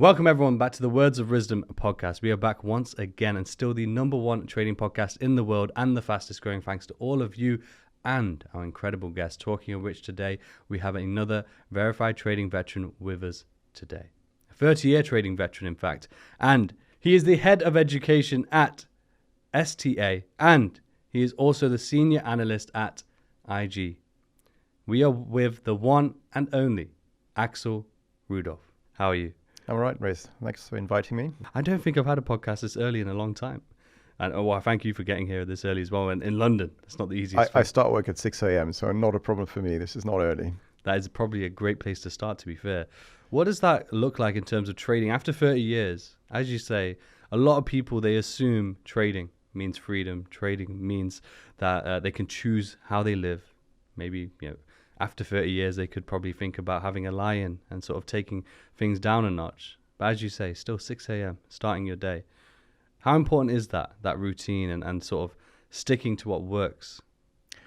Welcome everyone back to the Words of Rizdom podcast. We are back once again and still the number one trading podcast in the world and the fastest growing, thanks to all of you and our incredible guests, talking of which today we have another verified trading veteran with us today. A 30-year trading veteran, in fact. And he is the head of education at STA and he is also the senior analyst at IG. We are with the one and only Axel Rudolph. How are you? I'm all right, Riz. Thanks for inviting me. I don't think I've had a podcast this early in a long time. And I thank you for getting here this early as well. And in London, it's not the easiest. I start work at 6 a.m., so not a problem for me. This is not early. That is probably a great place to start, to be fair. What does that look like in terms of trading after 30 years? As you say, a lot of people, they assume trading means freedom. Trading means that they can choose how they live. Maybe, after 30 years, they could probably think about having a lie-in and sort of taking things down a notch. But as you say, still 6 a.m., starting your day. How important is that routine and sort of sticking to what works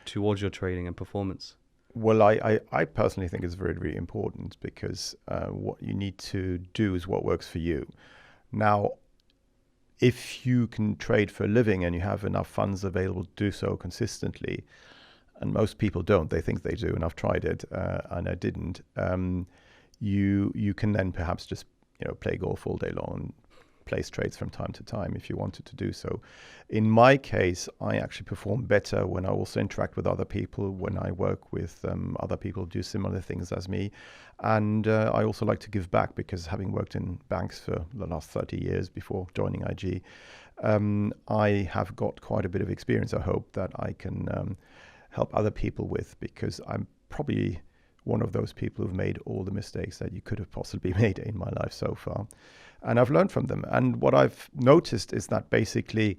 towards your trading and performance? Well, I personally think it's very, very important because what you need to do is what works for you. Now, if you can trade for a living and you have enough funds available to do so consistently, and most people don't, they think they do, and I've tried it and I didn't, you can then perhaps just play golf all day long and place trades from time to time if you wanted to do so. In my case, I actually perform better when I also interact with other people, when I work with other people who do similar things as me. And I also like to give back because having worked in banks for the last 30 years before joining IG, I have got quite a bit of experience, I hope, that I can help other people with, because I'm probably one of those people who've made all the mistakes that you could have possibly made in my life so far. And I've learned from them. And what I've noticed is that basically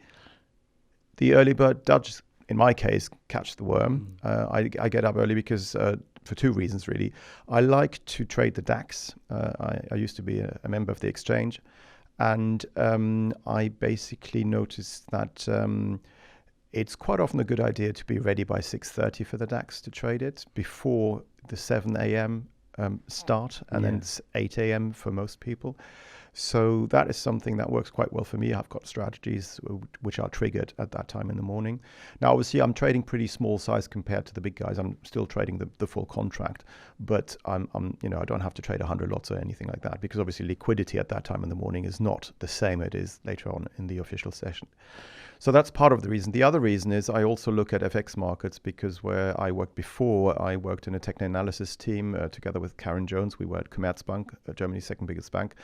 the early bird does, in my case, catch the worm. I get up early because for two reasons, really. I like to trade the DAX. I used to be a member of the exchange. And I basically noticed that it's quite often a good idea to be ready by 6:30 for the DAX to trade it before the 7 a.m. start, and then it's 8 a.m. for most people. So that is something that works quite well for me. I've got strategies which are triggered at that time in the morning. Now, obviously, I'm trading pretty small size compared to the big guys. I'm still trading the full contract, but I don't have to trade 100 lots or anything like that, because obviously liquidity at that time in the morning is not the same it is later on in the official session. So that's part of the reason. The other reason is I also look at FX markets, because where I worked before, I worked in a technical analysis team together with Karen Jones. We were at Commerzbank, Germany's second biggest bank.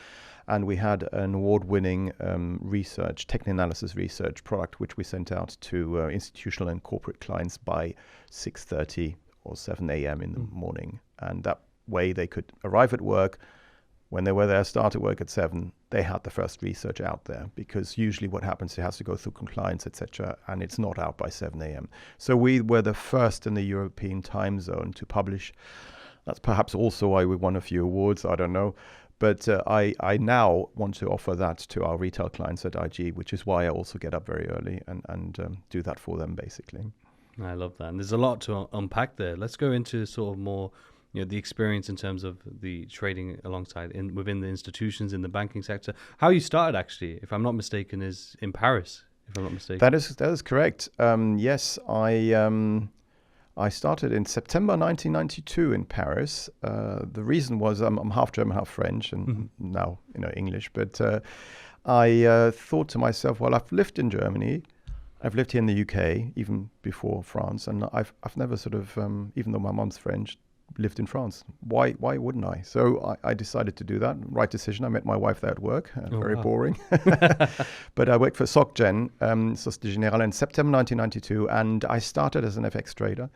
And we had an award-winning technical analysis research product, which we sent out to institutional and corporate clients by 6:30 or 7 a.m. in the morning. And that way they could arrive at work. When they were there, start at work at 7, they had the first research out there, because usually what happens, it has to go through compliance, etc., and it's not out by 7 a.m. So we were the first in the European time zone to publish. That's perhaps also why we won a few awards, I don't know. But I now want to offer that to our retail clients at IG, which is why I also get up very early and do that for them, basically. I love that. And there's a lot to unpack there. Let's go into sort of more the experience in terms of the trading alongside within the institutions in the banking sector. How you started, actually, if I'm not mistaken, is in Paris, if I'm not mistaken. That is correct. Yes, I started in September 1992 in Paris. The reason was I'm half German, half French, and now English. But I thought to myself, well, I've lived in Germany, I've lived here in the UK even before France, and I've never sort of, even though my mom's French, lived in France. Why wouldn't I? So I decided to do that. Right decision. I met my wife there at work. Very boring. But I worked for SocGen, Société Générale, in September 1992, and I started as an FX trader.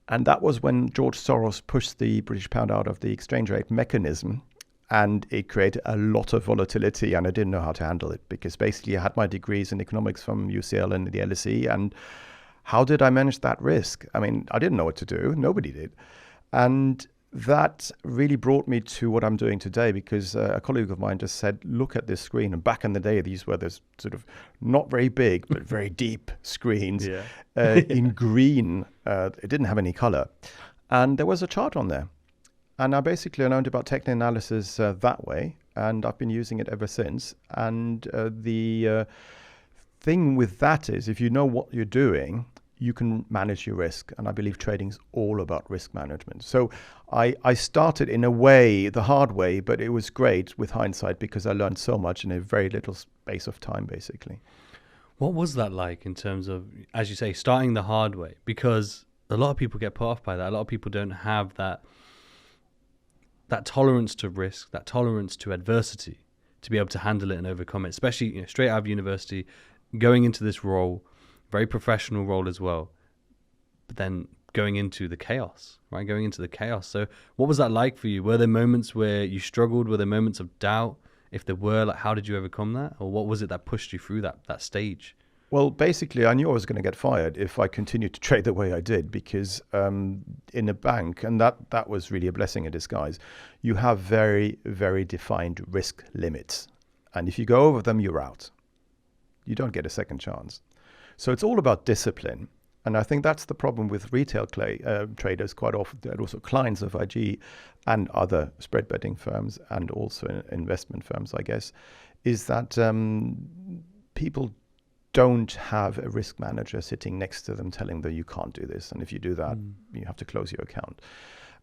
And that was when George Soros pushed the British pound out of the exchange rate mechanism, and it created a lot of volatility, and I didn't know how to handle it, because basically I had my degrees in economics from UCL and the LSE, and how did I manage that risk? I mean, I didn't know what to do. Nobody did. And that really brought me to what I'm doing today, because a colleague of mine just said, look at this screen. And back in the day, these were this sort of not very big, but very deep screens in green. It didn't have any color. And there was a chart on there. And I basically learned about technical analysis that way. and I've been using it ever since. And the thing with that is, if you know what you're doing, you can manage your risk. And I believe trading is all about risk management. So I started in a way, the hard way, but it was great with hindsight because I learned so much in a very little space of time, basically. What was that like in terms of, as you say, starting the hard way? Because a lot of people get put off by that. A lot of people don't have that tolerance to risk, that tolerance to adversity, to be able to handle it and overcome it, especially straight out of university, going into this role, very professional role as well, but then going into the chaos, right? Going into the chaos. So what was that like for you? Were there moments where you struggled? Were there moments of doubt? If there were, like, how did you overcome that? Or what was it that pushed you through that stage? Well, basically, I knew I was going to get fired if I continued to trade the way I did, because in a bank, and that was really a blessing in disguise, you have very, very defined risk limits. And if you go over them, you're out. You don't get a second chance. So it's all about discipline. And I think that's the problem with retail traders quite often. They're also clients of IG and other spread betting firms and also investment firms, I guess, is that people don't have a risk manager sitting next to them telling them you can't do this. And if you do that, you have to close your account.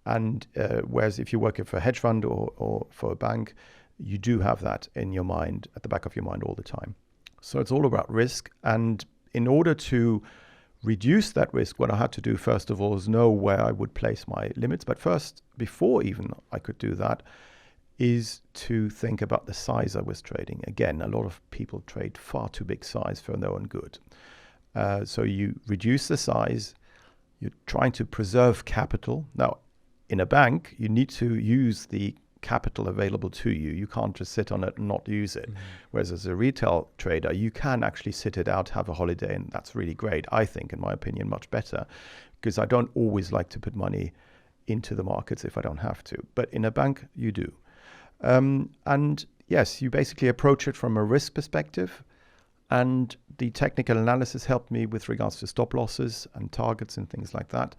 And whereas if you're working for a hedge fund or for a bank, you do have that in your mind, at the back of your mind all the time. So it's all about risk. And in order to reduce that risk, what I had to do first of all is know where I would place my limits. But first, before even I could do that, is to think about the size I was trading. Again, a lot of people trade far too big size for their own good. So you reduce the size, you're trying to preserve capital. Now, in a bank, you need to use the capital available to you. You can't just sit on it and not use it. Whereas as a retail trader, you can actually sit it out, have a holiday, and that's really great. I think, in my opinion, much better, because I don't always like to put money into the markets if I don't have to. But in a bank, you do. And yes, you basically approach it from a risk perspective, and the technical analysis helped me with regards to stop losses and targets and things like that.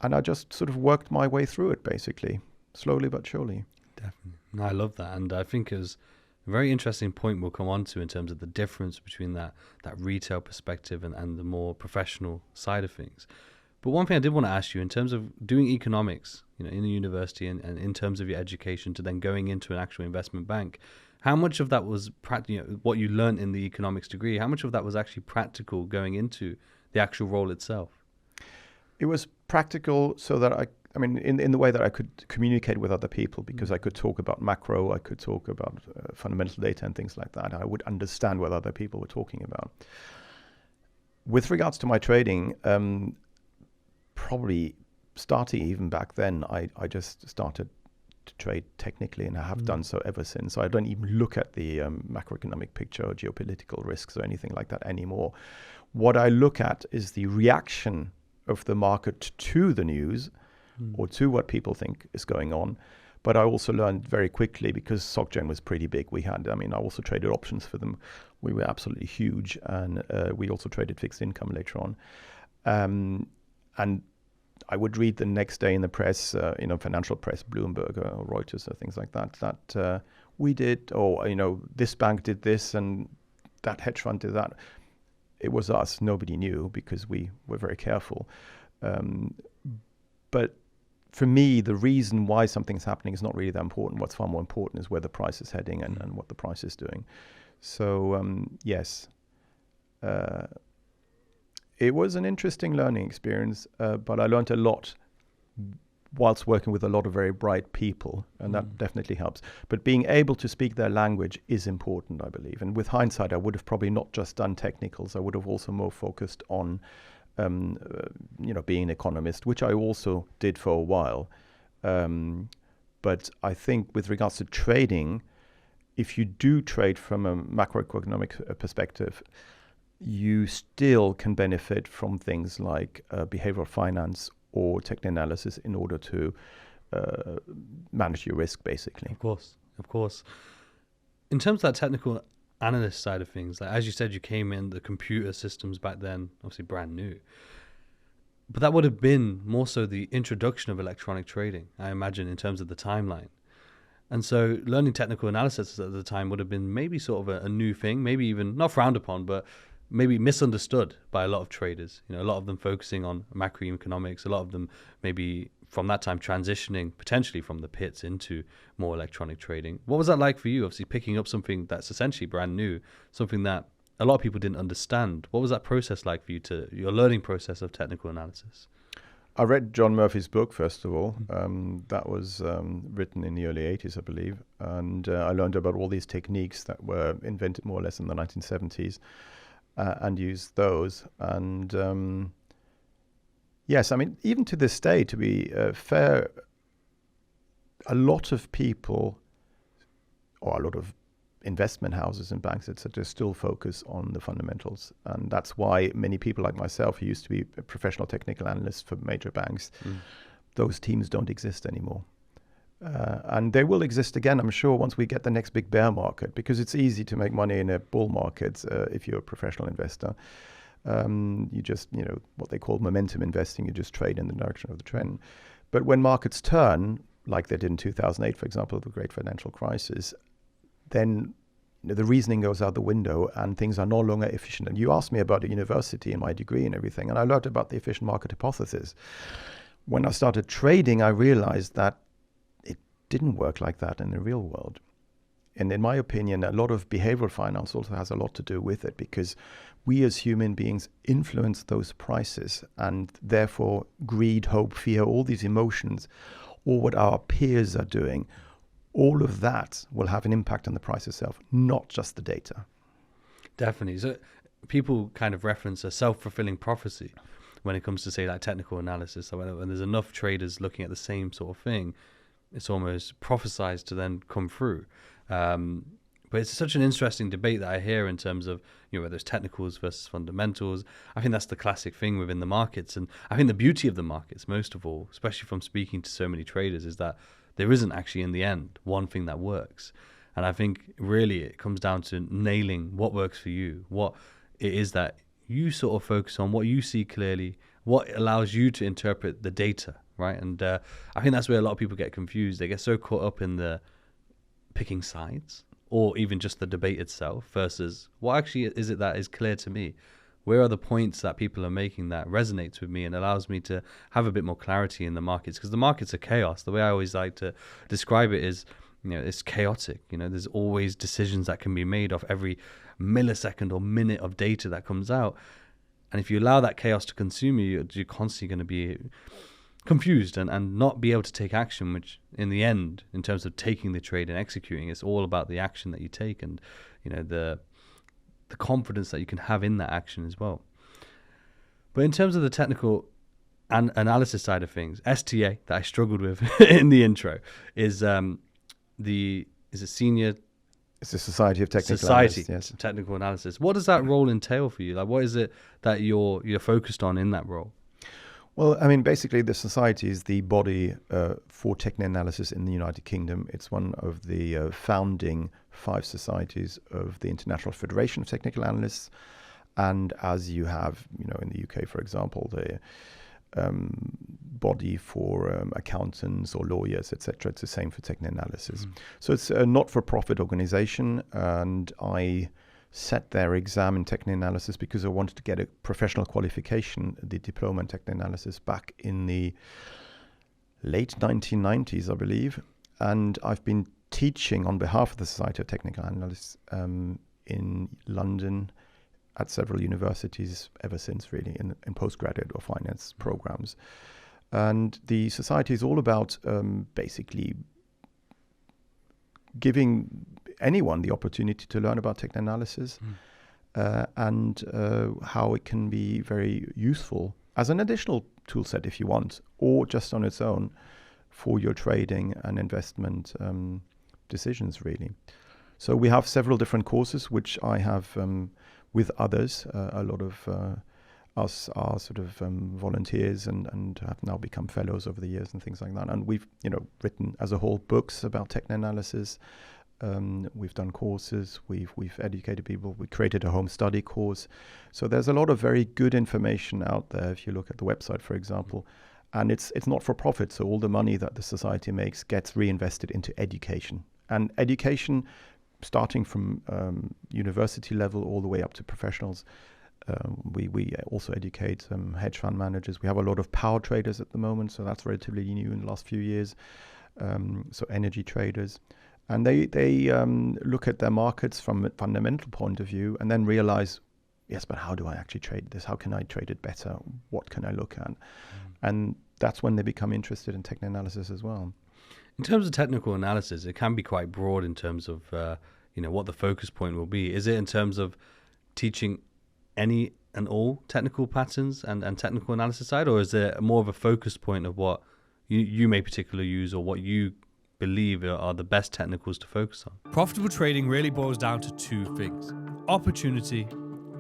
And I just sort of worked my way through it, basically. Slowly but surely. Definitely. No, I love that. And I think it's a very interesting point we'll come on to in terms of the difference between that retail perspective and the more professional side of things. But one thing I did want to ask you, in terms of doing economics, in the university and in terms of your education to then going into an actual investment bank, how much of that was what you learned in the economics degree, how much of that was actually practical going into the actual role itself? It was practical so that in the way that I could communicate with other people, because I could talk about macro, I could talk about fundamental data and things like that. I would understand what other people were talking about. With regards to my trading, probably starting even back then, I just started to trade technically, and I have done so ever since. So I don't even look at the macroeconomic picture or geopolitical risks or anything like that anymore. What I look at is the reaction of the market to the news, or to what people think is going on. But I also learned very quickly, because SocGen was pretty big. I also traded options for them. We were absolutely huge. And we also traded fixed income later on. And I would read the next day in the press, financial press, Bloomberg or Reuters or things like that we did, this bank did this and that hedge fund did that. It was us. Nobody knew, because we were very careful. But for me, the reason why something's happening is not really that important. What's far more important is where the price is heading and what the price is doing. So, yes, it was an interesting learning experience, but I learned a lot whilst working with a lot of very bright people, and that definitely helps. But being able to speak their language is important, I believe. And with hindsight, I would have probably not just done technicals. I would have also more focused on being an economist, which I also did for a while. But I think with regards to trading, if you do trade from a macroeconomic perspective, you still can benefit from things like behavioral finance or technical analysis in order to manage your risk, basically. Of course. In terms of that technical analyst side of things, like, as you said, you came in the computer systems back then, obviously brand new, but that would have been more so the introduction of electronic trading, I imagine, in terms of the timeline. And so learning technical analysis at the time would have been maybe sort of a new thing, maybe even not frowned upon, but maybe misunderstood by a lot of traders. A lot of them focusing on macroeconomics, a lot of them maybe from that time transitioning potentially from the pits into more electronic trading. What was that like for you? Obviously picking up something that's essentially brand new, something that a lot of people didn't understand. What was that process like for you, your learning process of technical analysis? I read John Murphy's book, first of all. That was written in the early 80s, I believe. And I learned about all these techniques that were invented more or less in the 1970s and used those. And yes, I mean, even to this day, to be fair, a lot of people, or a lot of investment houses and banks, etc., still focus on the fundamentals. And that's why many people like myself, who used to be a professional technical analyst for major banks, those teams don't exist anymore. And they will exist again, I'm sure, once we get the next big bear market, because it's easy to make money in a bull market if you're a professional investor. You just, what they call momentum investing, you just trade in the direction of the trend. But when markets turn, like they did in 2008, for example, the great financial crisis, then the reasoning goes out the window and things are no longer efficient. And you asked me about the university and my degree and everything, and I learned about the efficient market hypothesis. When I started trading, I realized that it didn't work like that in the real world. And in my opinion, a lot of behavioral finance also has a lot to do with it, because we as human beings influence those prices, and therefore greed, hope, fear, all these emotions, or what our peers are doing, all of that will have an impact on the price itself, not just the data. Definitely. So people kind of reference a self-fulfilling prophecy when it comes to, say, like technical analysis. So when there's enough traders looking at the same sort of thing, it's almost prophesized to then come through. But it's such an interesting debate that I hear in terms of, whether it's technicals versus fundamentals. I think that's the classic thing within the markets. And I think the beauty of the markets, most of all, especially from speaking to so many traders, is that there isn't actually in the end one thing that works. And I think really it comes down to nailing what works for you, what it is that you sort of focus on, what you see clearly, what allows you to interpret the data, right? And I think that's where a lot of people get confused. They get so caught up in the picking sides, or even just the debate itself, versus what actually is it that is clear to me? Where are the points that people are making that resonates with me and allows me to have a bit more clarity in the markets? Because the markets are chaos. The way I always like to describe it is, it's chaotic. There's always decisions that can be made off every millisecond or minute of data that comes out. And if you allow that chaos to consume you, you're constantly going to be confused and not be able to take action, which in the end, in terms of taking the trade and executing, it's all about the action that you take and, the confidence that you can have in that action as well. But in terms of the technical analysis side of things, STA that I struggled with in the intro is the senior. It's the Society of Technical Society Analysts, yes. Technical Analysis. What does that role entail for you? Like, what is it that you're focused on in that role? Well, I mean, basically, the society is the body for technical analysis in the United Kingdom. It's one of the founding 5 societies of the International Federation of Technical Analysts. And as you have, in the UK, for example, the body for accountants or lawyers, etc. It's the same for technical analysis. So it's a not-for-profit organization, and I set their exam in technical analysis because I wanted to get a professional qualification, the diploma in technical analysis, back in the late 1990s, I believe. And I've been teaching on behalf of the Society of Technical Analysts in London at several universities ever since, really, in postgraduate or finance programs. And the society is all about basically giving anyone the opportunity to learn about technical analysis and how it can be very useful as an additional tool set if you want, or just on its own for your trading and investment decisions, really. So we have several different courses which I have with others. A lot of us are sort of volunteers and have now become fellows over the years and things like that. And we've written as a whole books about technical analysis. We've done courses, we've educated people, we created a home study course. So there's a lot of very good information out there if you look at the website, for example. And it's not for profit. So all the money that the society makes gets reinvested into education. And education, starting from university level all the way up to professionals. We also educate hedge fund managers. We have a lot of power traders at the moment, so that's relatively new in the last few years. So energy traders. And they look at their markets from a fundamental point of view and then realize, yes, but how do I actually trade this? How can I trade it better? What can I look at? And that's when they become interested in technical analysis as well. In terms of technical analysis, it can be quite broad in terms of what the focus point will be. Is it in terms of teaching any and all technical patterns and technical analysis side, or is there more of a focus point of what you may particularly use or what you believe are the best technicals to focus on? Profitable trading really boils down to two things: opportunity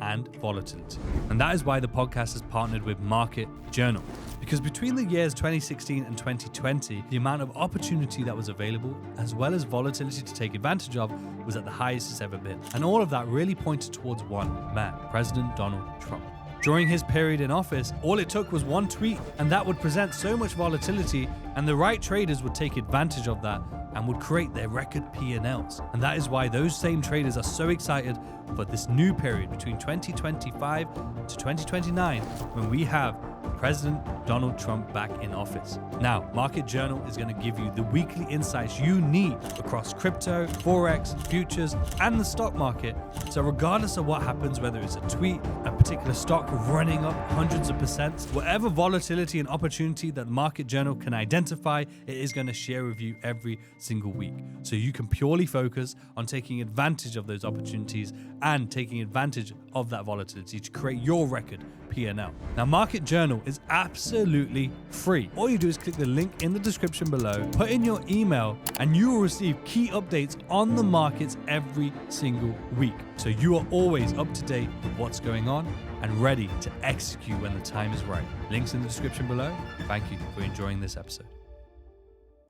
and volatility. And that is why the podcast has partnered with Market Journal. Because between the years 2016 and 2020, the amount of opportunity that was available, as well as volatility to take advantage of, was at the highest it's ever been. And all of that really pointed towards one man, President Donald Trump. During his period in office, all it took was one tweet, and that would present so much volatility, and the right traders would take advantage of that and would create their record P&Ls. And that is why those same traders are so excited for this new period between 2025 to 2029, when we have President Donald Trump back in office. Now, Market Journal is going to give you the weekly insights you need across crypto, forex, futures, and the stock market. So regardless of what happens, whether it's a tweet, a particular stock running up hundreds of percents, whatever volatility and opportunity that Market Journal can identify, it is going to share with you every single week. So you can purely focus on taking advantage of those opportunities and taking advantage of that volatility to create your record P&L. Now, Market Journal is absolutely free. All you do is click the link in the description below, put in your email, and you will receive key updates on the markets every single week. So you are always up to date with what's going on and ready to execute when the time is right. Links in the description below. Thank you for enjoying this episode.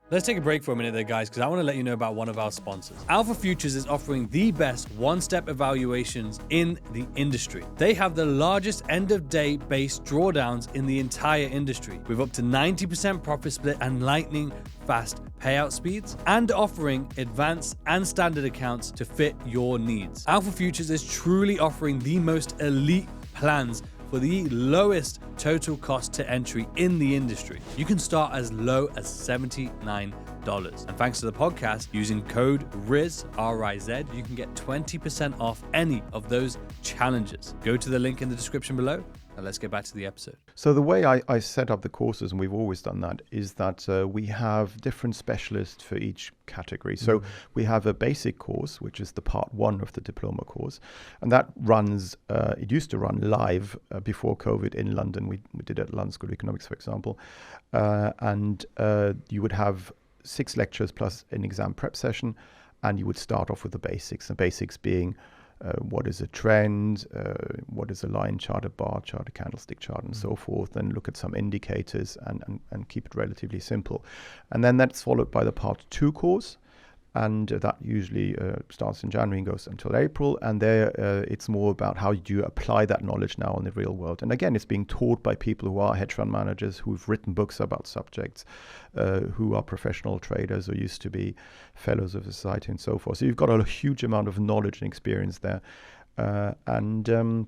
Let's take a break for a minute there, guys, because I want to let you know about one of our sponsors. Alpha Futures is offering the best one-step evaluations in the industry. They have the largest end-of-day based drawdowns in the entire industry, with up to 90% profit split and lightning fast payout speeds, and offering advanced and standard accounts to fit your needs. Alpha Futures is truly offering the most elite plans for the lowest total cost to entry in the industry. You can start as low as $79. And thanks to the podcast, using code RIZ, R-I-Z, you can get 20% off any of those challenges. Go to the link in the description below. Now let's get back to the episode. So the way I set up the courses, and we've always done that, is that we have different specialists for each category. So we have a basic course, which is the part 1 of the diploma course. And that runs, it used to run live before COVID in London. We did it at London School of Economics, for example. And you would have 6 lectures plus an exam prep session. And you would start off with the basics. The basics being what is a trend, what is a line chart, a bar chart, a candlestick chart, and so forth, and look at some indicators and keep it relatively simple. And then that's followed by the part 2 course, and that usually starts in January and goes until April. And there it's more about how do you apply that knowledge now in the real world. And again, it's being taught by people who are hedge fund managers, who've written books about subjects, who are professional traders or used to be fellows of the society and so forth. So you've got a huge amount of knowledge and experience there. And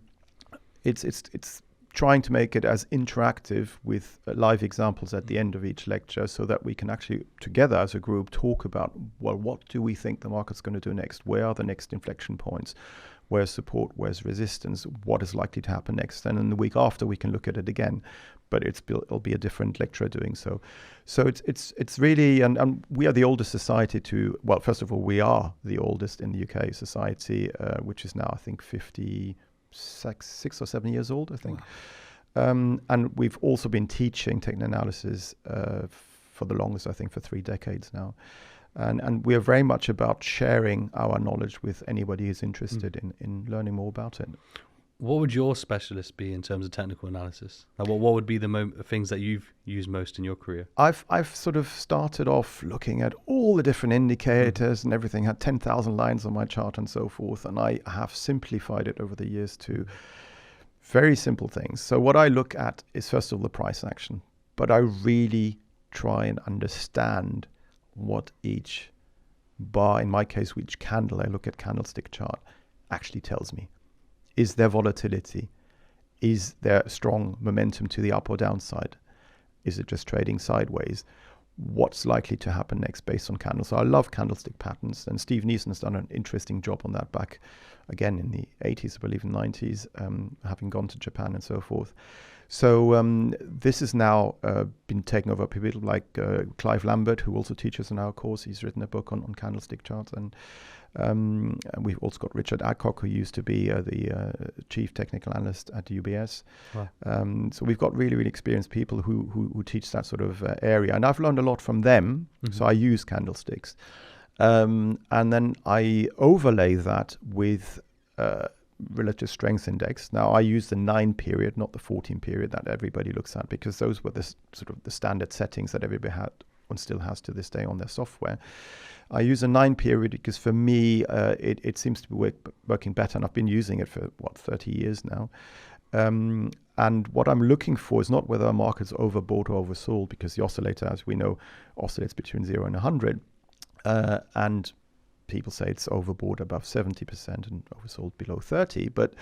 it's trying to make it as interactive with live examples at the end of each lecture, so that we can actually together as a group talk about, well, what do we think the market's going to do next? Where are the next inflection points? Where's support? Where's resistance? What is likely to happen next? And then the week after we can look at it again, but it'll be a different lecturer doing so. So it's really, and we are the oldest society to, well, first of all, we are the oldest in the UK society, which is now, I think, 6 or 7 years old, I think. Wow. And we've also been teaching technical analysis for the longest, I think, for 3 decades now. And we are very much about sharing our knowledge with anybody who's interested in learning more about it. What would your specialist be in terms of technical analysis? Like what would be the things that you've used most in your career? I've sort of started off looking at all the different indicators and everything, had 10,000 lines on my chart and so forth. And I have simplified it over the years to very simple things. So what I look at is, first of all, the price action. but I really try and understand what each bar, in my case, each candle, I look at candlestick chart, actually tells me. Is there volatility? Is there strong momentum to the up or downside? Is it just trading sideways? What's likely to happen next based on candles? So I love candlestick patterns, and Steve Neeson's done an interesting job on that back again in the 80s, I believe in the 90s, having gone to Japan and so forth. So this has now been taken over by people like Clive Lambert, who also teaches in our course. He's written a book on candlestick charts, and we've also got Richard Adcock, who used to be the chief technical analyst at UBS. Wow. So we've got really, really experienced people who teach that sort of area, and I've learned a lot from them. So I use candlesticks, and then I overlay that with relative strength index. Now I use the 9 period, not the 14 period that everybody looks at, because those were the sort of the standard settings that everybody had and still has to this day on their software. I use a 9 period because for me it seems to be working better, and I've been using it for 30 years now. And what I'm looking for is not whether a market's overbought or oversold, because the oscillator, as we know, oscillates between 0 and 100, and people say it's overbought above 70% and oversold below 30. But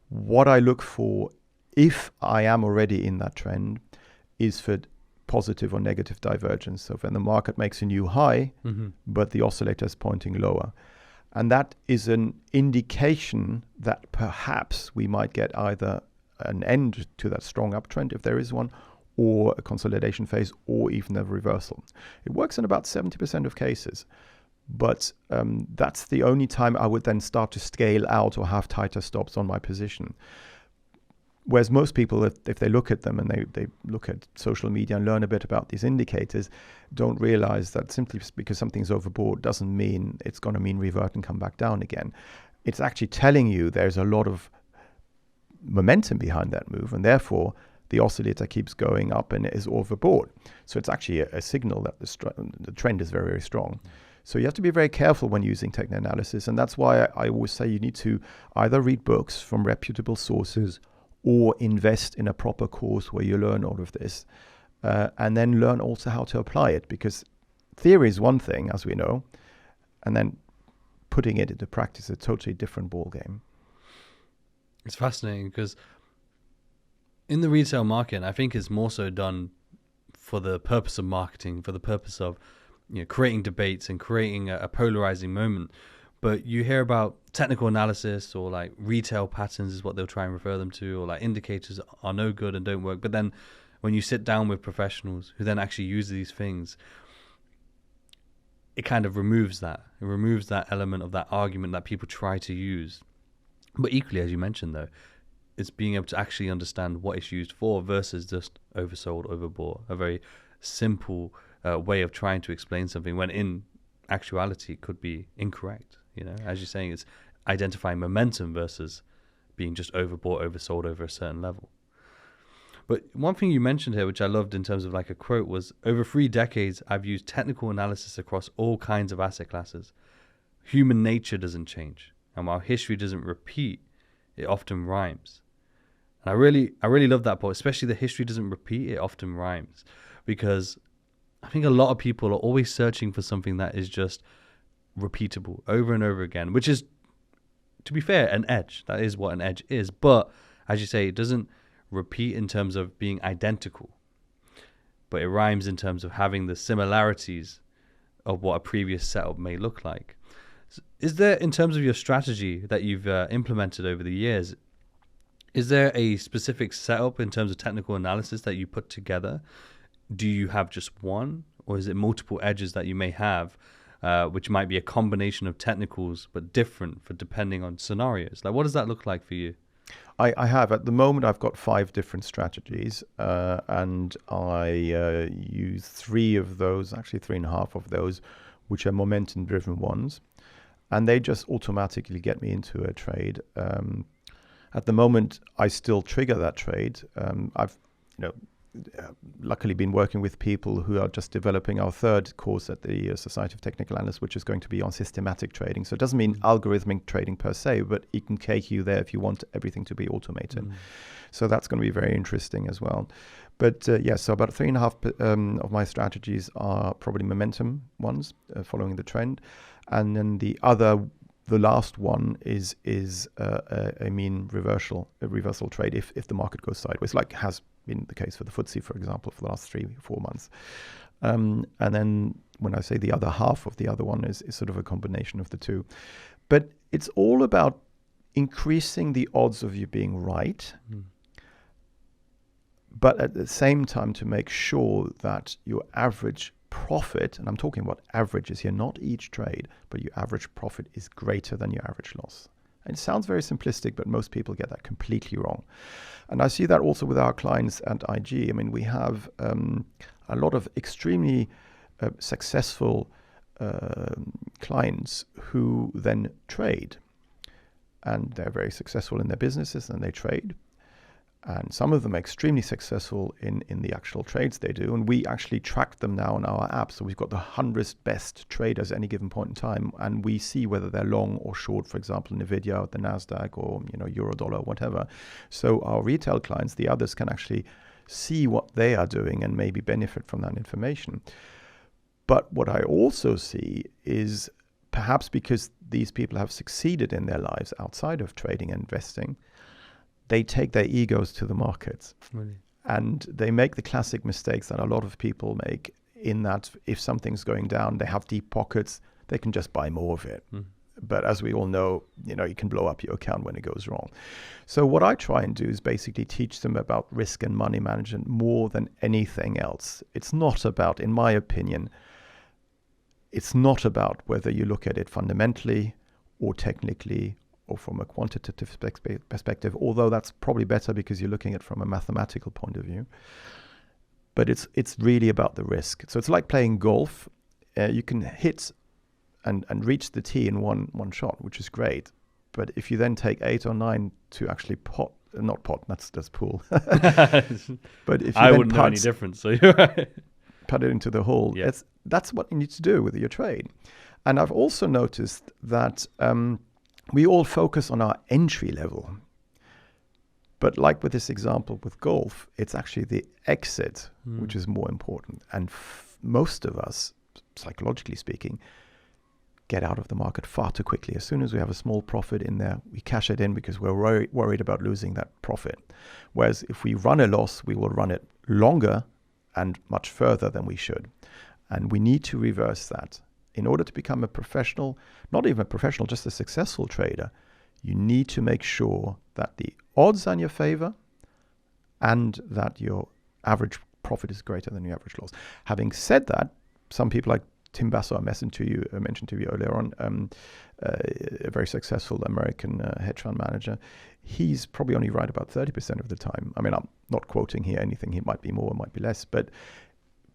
what I look for, if I am already in that trend, is for positive or negative divergence. So when the market makes a new high, but the oscillator is pointing lower. And that is an indication that perhaps we might get either an end to that strong uptrend, if there is one, or a consolidation phase, or even a reversal. It works in about 70% of cases. But that's the only time I would then start to scale out or have tighter stops on my position. Whereas most people, if they look at them and they look at social media and learn a bit about these indicators, don't realize that simply because something's overbought doesn't mean it's going to mean revert and come back down again. It's actually telling you there's a lot of momentum behind that move, and therefore the oscillator keeps going up and is overbought. So it's actually a signal that the trend is very, very strong. So you have to be very careful when using technical analysis, and that's why I always say you need to either read books from reputable sources or invest in a proper course where you learn all of this, and then learn also how to apply it, because theory is one thing, as we know, and then putting it into practice is a totally different ballgame. It's fascinating because in the retail market, I think it's more so done for the purpose of marketing, for the purpose of creating debates and creating a polarizing moment. But you hear about technical analysis or like retail patterns is what they'll try and refer them to, or like indicators are no good and don't work. But then when you sit down with professionals who then actually use these things, it kind of removes that. It removes that element of that argument that people try to use. But equally, as you mentioned, though, it's being able to actually understand what it's used for versus just oversold, overbought. A very simple way of trying to explain something when in actuality it could be incorrect. As you're saying, it's identifying momentum versus being just overbought, oversold over a certain level. But one thing you mentioned here, which I loved in terms of like a quote, was over 3 decades, I've used technical analysis across all kinds of asset classes. Human nature doesn't change. And while history doesn't repeat, it often rhymes. And I really love that part, especially the history doesn't repeat, it often rhymes. Because I think a lot of people are always searching for something that is just repeatable over and over again, which is, to be fair, an edge. That is what an edge is. But as you say, it doesn't repeat in terms of being identical, but it rhymes in terms of having the similarities of what a previous setup may look like. Is there, in terms of your strategy that you've implemented over the years, is there a specific setup in terms of technical analysis that you put together? Do you have just one, or is it multiple edges that you may have, which might be a combination of technicals but different for depending on scenarios? Like, what does that look like for you? I have. At the moment, I've got 5 different strategies, and I use 3 of those, actually 3.5 of those, which are momentum-driven ones. And they just automatically get me into a trade. At the moment, I still trigger that trade. I've, luckily been working with people who are just developing our 3rd course at the Society of Technical Analysts, which is going to be on systematic trading. So it doesn't mean algorithmic trading per se, but it can take you there if you want everything to be automated. So that's going to be very interesting as well. But so about 3.5 of my strategies are probably momentum ones, following the trend. And then the last one is a mean reversal trade if the market goes sideways, like has been the case for the FTSE, for example, for the last 3-4 months. And then when I say the other half of the other one is sort of a combination of the two. But it's all about increasing the odds of you being right, but at the same time to make sure that your average profit, and I'm talking about averages here, not each trade, but your average profit is greater than your average loss. And it sounds very simplistic, but most people get that completely wrong. And I see that also with our clients at IG. I mean, we have a lot of extremely successful clients who then trade. And they're very successful in their businesses and they trade. And some of them are extremely successful in the actual trades they do. And we actually track them now on our app. So we've got the 100 best traders at any given point in time. And we see whether they're long or short, for example, Nvidia, the NASDAQ, or Eurodollar, whatever. So our retail clients, the others, can actually see what they are doing and maybe benefit from that information. But what I also see is, perhaps because these people have succeeded in their lives outside of trading and investing, they take their egos to the markets. Really? And they make the classic mistakes that a lot of people make, in that if something's going down, they have deep pockets, they can just buy more of it. But as we all know, you can blow up your account when it goes wrong. So what I try and do is basically teach them about risk and money management more than anything else. It's not about, in my opinion, it's not about whether you look at it fundamentally or technically or from a quantitative perspective, although that's probably better because you're looking at it from a mathematical point of view. But it's really about the risk. So it's like playing golf. You can hit and reach the tee in one shot, which is great. But if you then take 8 or 9 to actually that's pool. But if you I then wouldn't know any difference, so you're right. Put it into the hole. Yeah. That's what you need to do with your trade. And I've also noticed that we all focus on our entry level. But like with this example with golf, it's actually the exit which is more important. And most of us, psychologically speaking, get out of the market far too quickly. As soon as we have a small profit in there, we cash it in because we're worried about losing that profit. Whereas if we run a loss, we will run it longer and much further than we should. And we need to reverse that. In order to become a professional, not even a professional, just a successful trader, you need to make sure that the odds are in your favor and that your average profit is greater than your average loss. Having said that, some people like Tim Basso, I mentioned to you earlier on, a very successful American hedge fund manager. He's probably only right about 30% of the time. I mean, I'm not quoting here anything. He might be more, might be less, but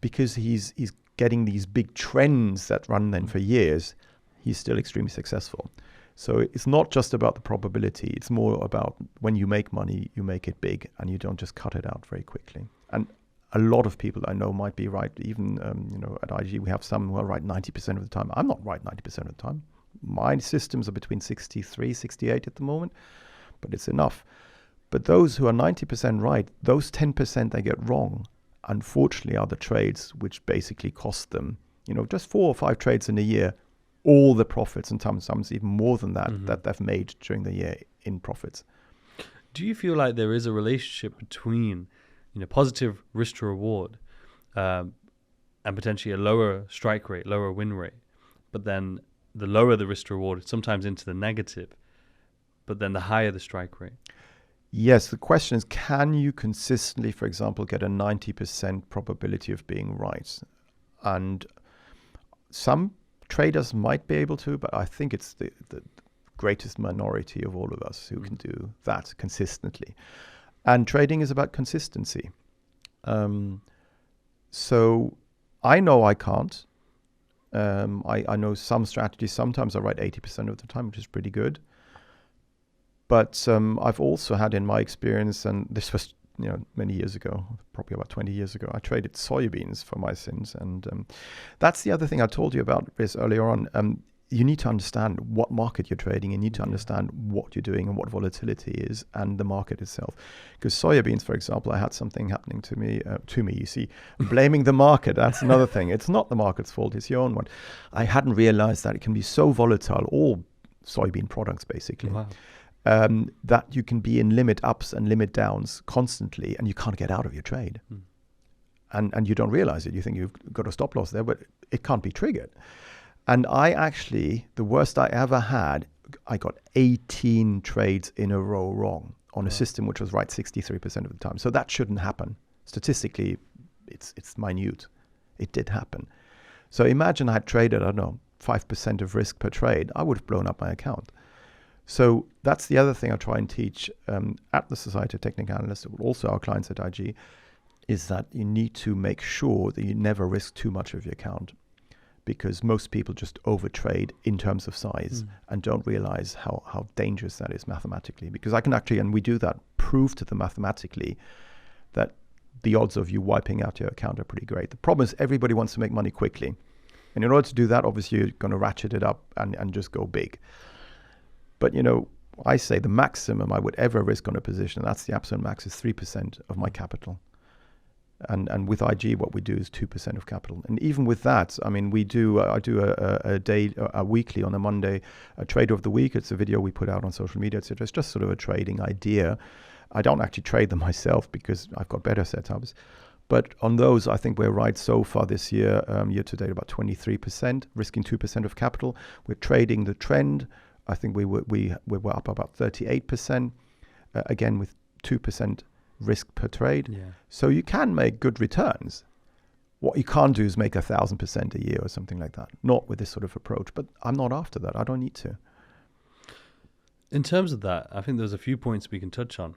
because he's getting these big trends that run then for years, he's still extremely successful. So it's not just about the probability. It's more about when you make money, you make it big and you don't just cut it out very quickly. And a lot of people I know might be right. Even, at IG, we have some who are right 90% of the time. I'm not right 90% of the time. My systems are between 63, 68 at the moment, but it's enough. But those who are 90% right, those 10% they get wrong, unfortunately, are the trades which basically cost them, just 4 or 5 trades in a year, all the profits, and sometimes even more than that, that they've made during the year in profits. Do you feel like there is a relationship between, positive risk to reward, and potentially a lower strike rate, lower win rate, but then the lower the risk to reward, sometimes into the negative, but then the higher the strike rate? Yes, the question is, can you consistently, for example, get a 90% probability of being right? And some traders might be able to, but I think it's the greatest minority of all of us who can do that consistently. And trading is about consistency. So I know I can't. I know some strategies, sometimes I write 80% of the time, which is pretty good. But I've also had in my experience, and this was many years ago, probably about 20 years ago, I traded soybeans for my sins. And that's the other thing I told you about this earlier on. you need to understand what market you're trading. You need to understand what you're doing and what volatility is and the market itself. Because soybeans, for example, I had something happening to me, you see, blaming the market. That's another thing. It's not the market's fault. It's your own one. I hadn't realized that it can be so volatile, all soybean products basically, that you can be in limit ups and limit downs constantly and you can't get out of your trade. And you don't realize it. You think you've got a stop loss there, but it can't be triggered. And I actually, the worst I ever had, I got 18 trades in a row wrong on a system which was right 63% of the time. So that shouldn't happen. Statistically, it's minute. It did happen. So imagine I had traded, I don't know, 5% of risk per trade. I would have blown up my account. So that's the other thing I try and teach at the Society of Technical Analysts, also our clients at IG, is that you need to make sure that you never risk too much of your account, because most people just overtrade in terms of size and don't realize how dangerous that is mathematically. Because I can actually, and we do that, prove to them mathematically that the odds of you wiping out your account are pretty great. The problem is everybody wants to make money quickly. And in order to do that, obviously you're going to ratchet it up and just go big. But, you know, I say the maximum I would ever risk on a position, that's the absolute max, is 3% of my capital. And with IG, what we do is 2% of capital. And even with that, I mean, I do a weekly on a Monday, a trade of the week. It's a video we put out on social media, etc. It's just sort of a trading idea. I don't actually trade them myself because I've got better setups. But on those, I think we're right so far this year, year to date, about 23%, risking 2% of capital. We're trading the trend. I think we were up about 38%, again with 2% risk per trade. So you can make good returns. What you can't do is make 1,000% a year or something like that. Not with this sort of approach, but I'm not after that. I don't need to. In terms of that, I think there's a few points we can touch on.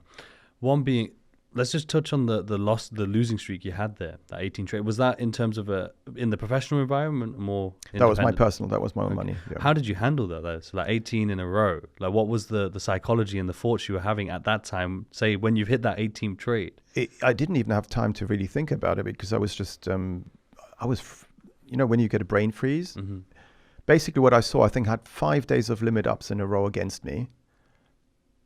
One being, let's just touch on the losing streak you had there, that 18 trade. Was that in terms of in the professional environment, more That was my personal, that was my own money. Yeah. How did you handle that though? So like 18 in a row, like what was the psychology and the thoughts you were having at that time, say when you've hit that 18th trade? I didn't even have time to really think about it because I was just, you know, when you get a brain freeze, basically what I saw, I think I had 5 days of limit ups in a row against me.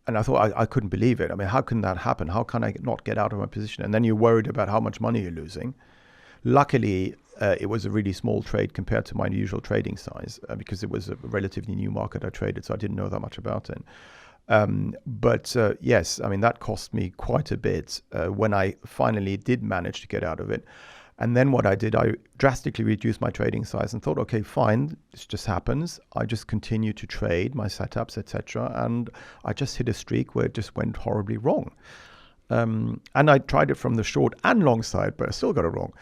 And I thought, I couldn't believe it. I mean, how can that happen? How can I not get out of my position? And then you're worried about how much money you're losing. Luckily, it was a really small trade compared to my usual trading size because it was a relatively new market I traded, so I didn't know that much about it. But yes, I mean, that cost me quite a bit when I finally did manage to get out of it. And then what I did, I drastically reduced my trading size and thought, okay, fine, this just happens. I just continue to trade my setups, etc. And I just hit a streak where it just went horribly wrong. And I tried it from the short and long side, but I still got it wrong.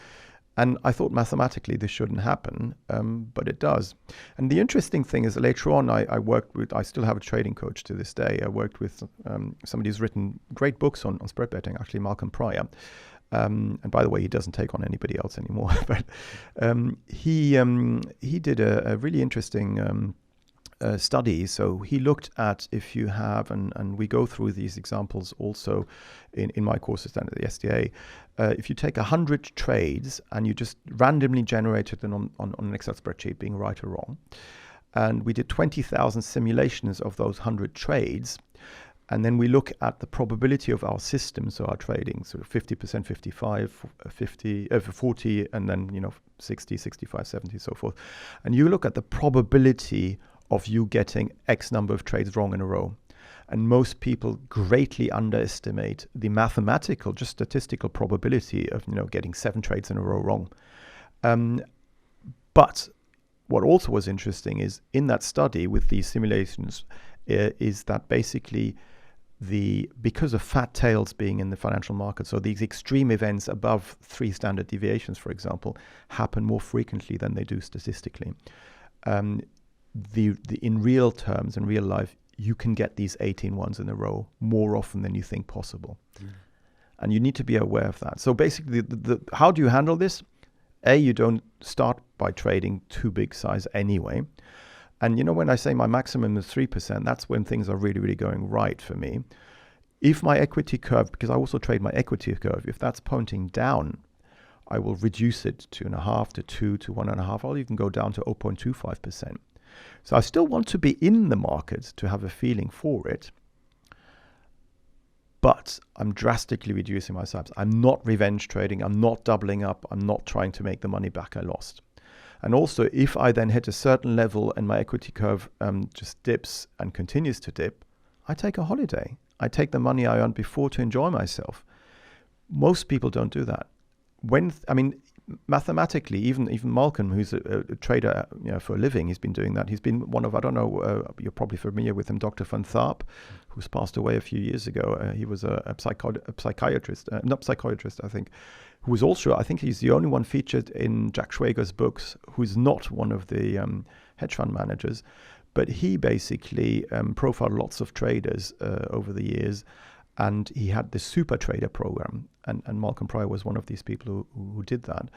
And I thought mathematically this shouldn't happen, but it does. And the interesting thing is that later on, I still have a trading coach to this day. I worked with somebody who's written great books on spread betting, actually, Malcolm Pryor. And by the way, he doesn't take on anybody else anymore. But he did a really interesting study. So he looked at if you have, and we go through these examples also in my courses down at the SDA. If you take 100 trades and you just randomly generated them on an Excel spreadsheet, being right or wrong, and we did 20,000 simulations of those 100 trades. And then we look at the probability of our system, so our trading, sort of 50%, 55, 50, 40, and then 60, 65, 70, so forth. And you look at the probability of you getting X number of trades wrong in a row. And most people greatly underestimate the mathematical, just statistical probability of getting 7 trades in a row wrong. But what also was interesting is in that study with these simulations is that basically because of fat tails being in the financial market, so these extreme events above 3 standard deviations, for example, happen more frequently than they do statistically. In real terms, in real life, you can get these 18 ones in a row more often than you think possible. And you need to be aware of that. So basically, how do you handle this? You don't start by trading too big size anyway. And when I say my maximum is 3%, that's when things are really, really going right for me. If my equity curve, because I also trade my equity curve, if that's pointing down, I will reduce it to 2.5 to 2 to 1.5. I'll even go down to 0.25%. So I still want to be in the market to have a feeling for it, but I'm drastically reducing my stops. I'm not revenge trading. I'm not doubling up. I'm not trying to make the money back I lost. And also, if I then hit a certain level and my equity curve just dips and continues to dip, I take a holiday. I take the money I earned before to enjoy myself. Most people don't do that. Mathematically, even Malcolm, who's a trader, for a living, he's been doing that. He's been one of, I don't know, you're probably familiar with him, Dr. Van Tharp, who's passed away a few years ago. He was a psychiatrist, not psychiatrist, I think, who was also, I think he's the only one featured in Jack Schwager's books who's not one of the hedge fund managers. But he basically profiled lots of traders over the years, and he had this super trader program. And Malcolm Pryor was one of these people who did that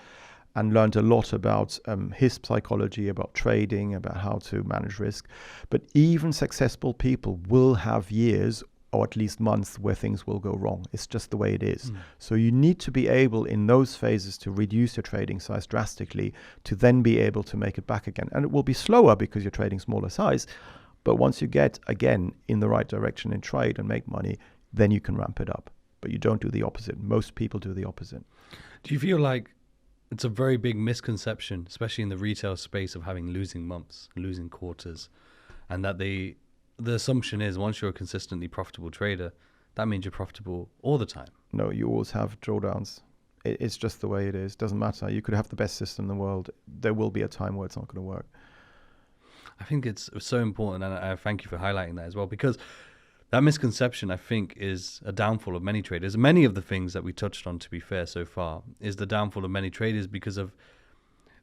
and learned a lot about his psychology, about trading, about how to manage risk. But even successful people will have years or at least months where things will go wrong. It's just the way it is. So you need to be able in those phases to reduce your trading size drastically to then be able to make it back again. And it will be slower because you're trading smaller size. But once you get, again, in the right direction in trade and make money, then you can ramp it up. But you don't do the opposite. Most people do the opposite. Do you feel like it's a very big misconception, especially in the retail space, of having losing months, losing quarters, and that the assumption is once you're a consistently profitable trader, that means you're profitable all the time? No, you always have drawdowns. It's just the way it is. Doesn't matter. You could have the best system in the world. There will be a time where it's not going to work. I think it's so important, and I thank you for highlighting that as well, because that misconception, I think, is a downfall of many traders. Many of the things that we touched on, to be fair, so far, is the downfall of many traders because of,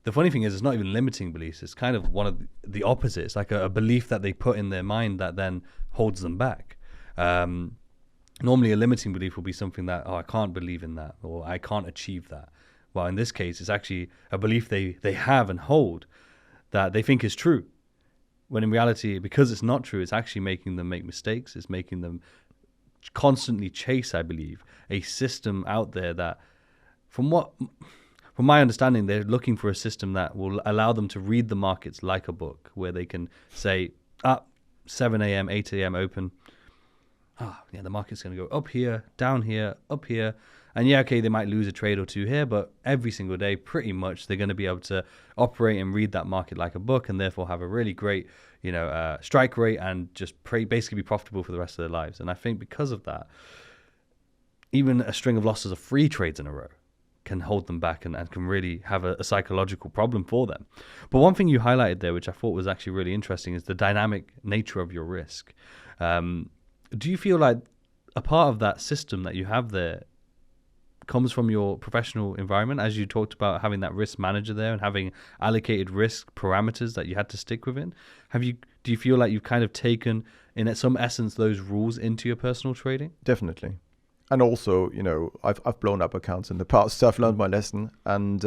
the funny thing is, it's not even limiting beliefs. It's kind of one of the opposite. It's like a belief that they put in their mind that then holds them back. Normally, a limiting belief will be something that, I can't believe in that, or I can't achieve that. Well, in this case, it's actually a belief they have and hold that they think is true. When in reality, because it's not true, it's actually making them make mistakes. It's making them constantly chase, I believe, a system out there that, from my understanding, they're looking for a system that will allow them to read the markets like a book, where they can say, 7 a.m., 8 a.m. open. The market's going to go up here, down here, up here. And they might lose a trade or two here, but every single day, pretty much, they're going to be able to operate and read that market like a book, and therefore have a really great, strike rate, and just basically be profitable for the rest of their lives. And I think because of that, even a string of losses of 3 trades in a row can hold them back and can really have a psychological problem for them. But one thing you highlighted there, which I thought was actually really interesting, is the dynamic nature of your risk. Do you feel like a part of that system that you have there comes from your professional environment, as you talked about having that risk manager there and having allocated risk parameters that you had to stick within? Do you feel like you've kind of taken, in some essence, those rules into your personal trading? Definitely. And also, I've blown up accounts in the past, so I've learned my lesson. And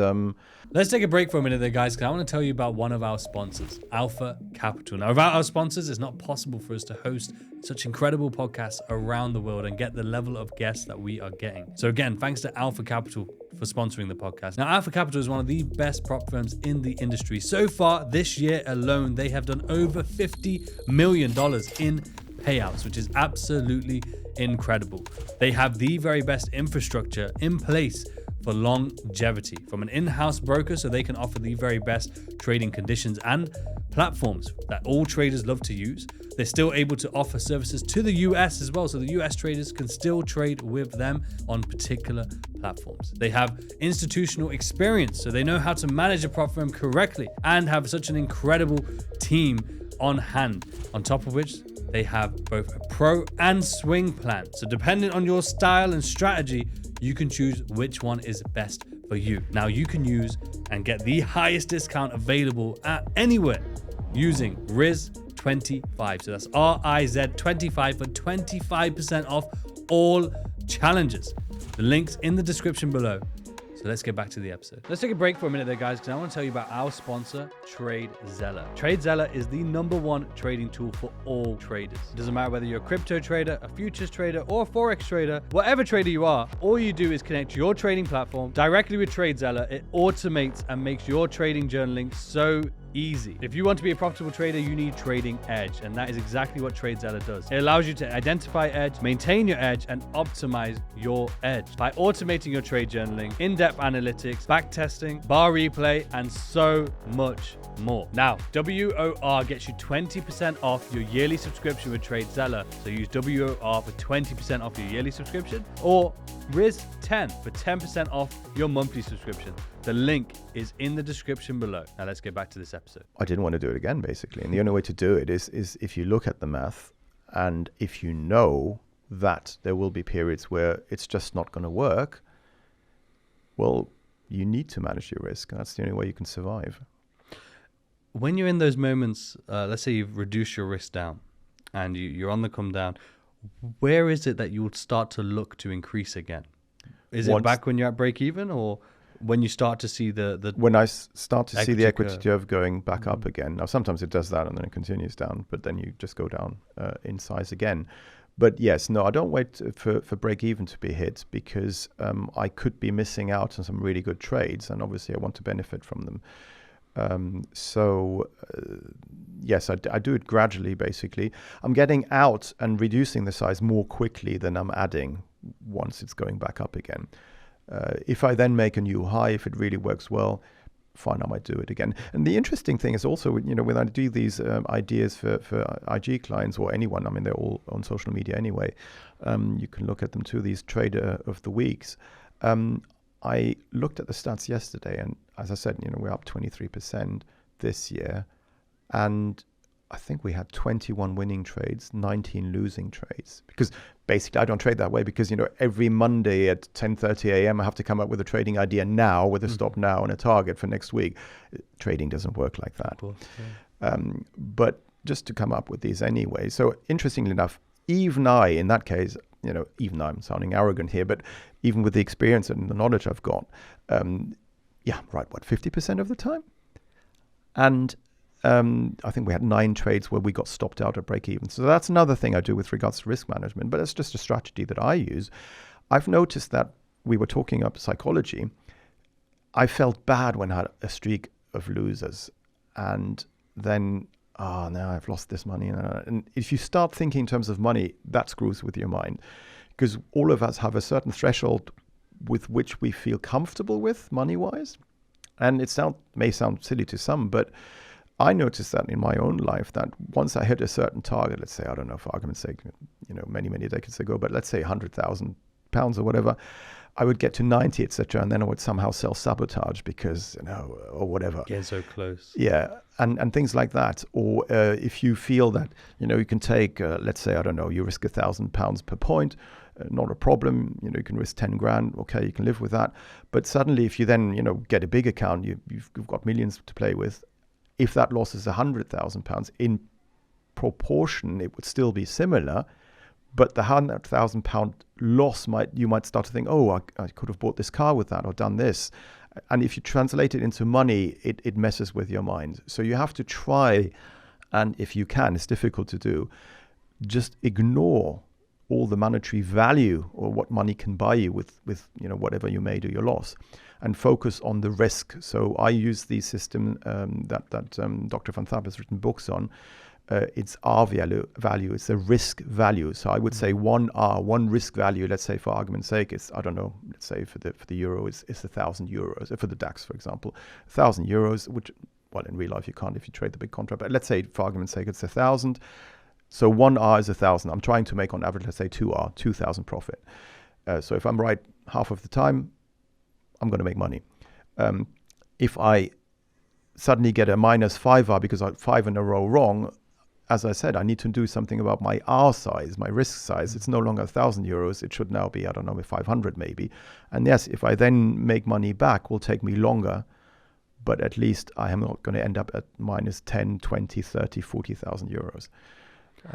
let's take a break for a minute there, guys, because I want to tell you about one of our sponsors, Alpha Capital. Now, without our sponsors, it's not possible for us to host such incredible podcasts around the world and get the level of guests that we are getting. So again, thanks to Alpha Capital for sponsoring the podcast. Now, Alpha Capital is one of the best prop firms in the industry. So far, this year alone, they have done over $50 million in payouts, which is absolutely incredible. They have the very best infrastructure in place for longevity, from an in-house broker, so they can offer the very best trading conditions and platforms that all traders love to use. They're still able to offer services to the US as well, so the US traders can still trade with them on particular platforms. They have institutional experience, so they know how to manage a prop firm correctly and have such an incredible team on hand. On top of which, they have both a pro and swing plan. So depending on your style and strategy, you can choose which one is best for you. Now you can use and get the highest discount available at anywhere using Riz25. So that's RIZ25 for 25% off all challenges. The link's in the description below. So let's get back to the episode. Let's take a break for a minute there, guys, because I want to tell you about our sponsor, TradeZella. TradeZella is the #1 trading tool for all traders. It doesn't matter whether you're a crypto trader, a futures trader, or a forex trader, whatever trader you are, all you do is connect your trading platform directly with TradeZella. It automates and makes your trading journaling so easy. If you want to be a profitable trader, you need Trading Edge, and that is exactly what TradeZeller does. It allows you to identify edge, maintain your edge, and optimize your edge by automating your trade journaling, in-depth analytics, backtesting, bar replay, and so much more. Now, WOR gets you 20% off your yearly subscription with TradeZeller. So use WOR for 20% off your yearly subscription, or Riz10 for 10% off your monthly subscription. The link is in the description below. Now let's get back to this episode. I didn't want to do it again, basically. And the only way to do it is if you look at the math, and if you know that there will be periods where it's just not going to work, well, you need to manage your risk. That's the only way you can survive. When you're in those moments, let's say you've reduced your risk down and you're on the come down, where is it that you would start to look to increase again? Is it back when you're at break even, or when you start to see the when I start to see the equity curve curve going back up again? Now, sometimes it does that and then it continues down, but then you just go down in size again. But yes, no, I don't wait for break even to be hit, because I could be missing out on some really good trades, and obviously I want to benefit from them. Yes, I do it gradually, basically. I'm getting out and reducing the size more quickly than I'm adding once it's going back up again. If I then make a new high, if it really works well, fine, I might do it again. And the interesting thing is also, when I do these ideas for IG clients or anyone, I mean, they're all on social media anyway. You can look at them too, these trader of the weeks. I looked at the stats yesterday, and as I said, we're up 23% this year, and I think we had 21 winning trades, 19 losing trades. Because basically, I don't trade that way, because every Monday at 10:30 a.m. I have to come up with a trading idea now, with a stop now and a target for next week. Trading doesn't work like that. course, yeah. But just to come up with these anyway. So interestingly enough, even I, in that case, even I'm sounding arrogant here, but even with the experience and the knowledge I've got, 50% of the time? And I think we had 9 trades where we got stopped out at break even. So that's another thing I do with regards to risk management, but it's just a strategy that I use. I've noticed that we were talking about psychology. I felt bad when I had a streak of losers, and then, now I've lost this money. And if you start thinking in terms of money, that screws with your mind, because all of us have a certain threshold with which we feel comfortable with money-wise. And it may sound silly to some, but I noticed that in my own life, that once I hit a certain target, let's say, I don't know, for argument's sake, many, many decades ago, but let's say £100,000 or whatever, I would get to 90, etc., and then I would somehow self-sabotage because, or whatever. Get so close. Yeah, and things like that. Or if you feel that, you can take, let's say, I don't know, you risk £1,000 per point, not a problem. You can risk 10 grand. Okay, you can live with that. But suddenly, if you then, get a big account, you've got millions to play with. If that loss is £100,000, in proportion, it would still be similar. But the £100,000 loss you might start to think, I could have bought this car with that or done this. And if you translate it into money, it messes with your mind. So you have to try, and if you can, it's difficult to do, just ignore all the monetary value or what money can buy you with whatever you made or your loss, and focus on the risk. So I use the system that Dr. Van Thaap has written books on. It's R value, it's a risk value. So I would say one risk value, let's say for argument's sake, it's, I don't know, let's say for the euro, it's €1,000. For the DAX, for example, €1,000, which, well, in real life you can't if you trade the big contract, but let's say for argument's sake, it's 1,000. So 1R is 1,000. I'm trying to make on average, let's say 2R, 2,000 profit. So if I'm right half of the time, I'm going to make money. If I suddenly get a minus 5R because I had 5 in a row wrong, as I said, I need to do something about my R size, my risk size. It's no longer €1,000. It should now be, I don't know, 500 maybe. And yes, if I then make money back, will take me longer, but at least I am not going to end up at minus 10, 20, 30, 40,000 euros.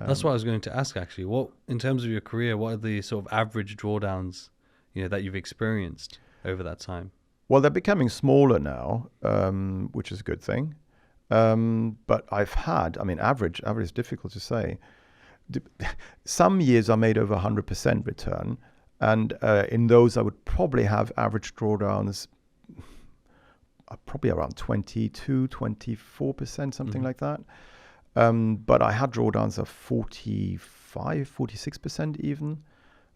That's what I was going to ask, actually. What, in terms of your career, what are the sort of average drawdowns, that you've experienced over that time? Well, they're becoming smaller now, which is a good thing. But I've had, average is difficult to say. Some years I made over 100% return. And in those, I would probably have average drawdowns, probably around 22, 24%, something like that. But I had drawdowns of 45, 46% even.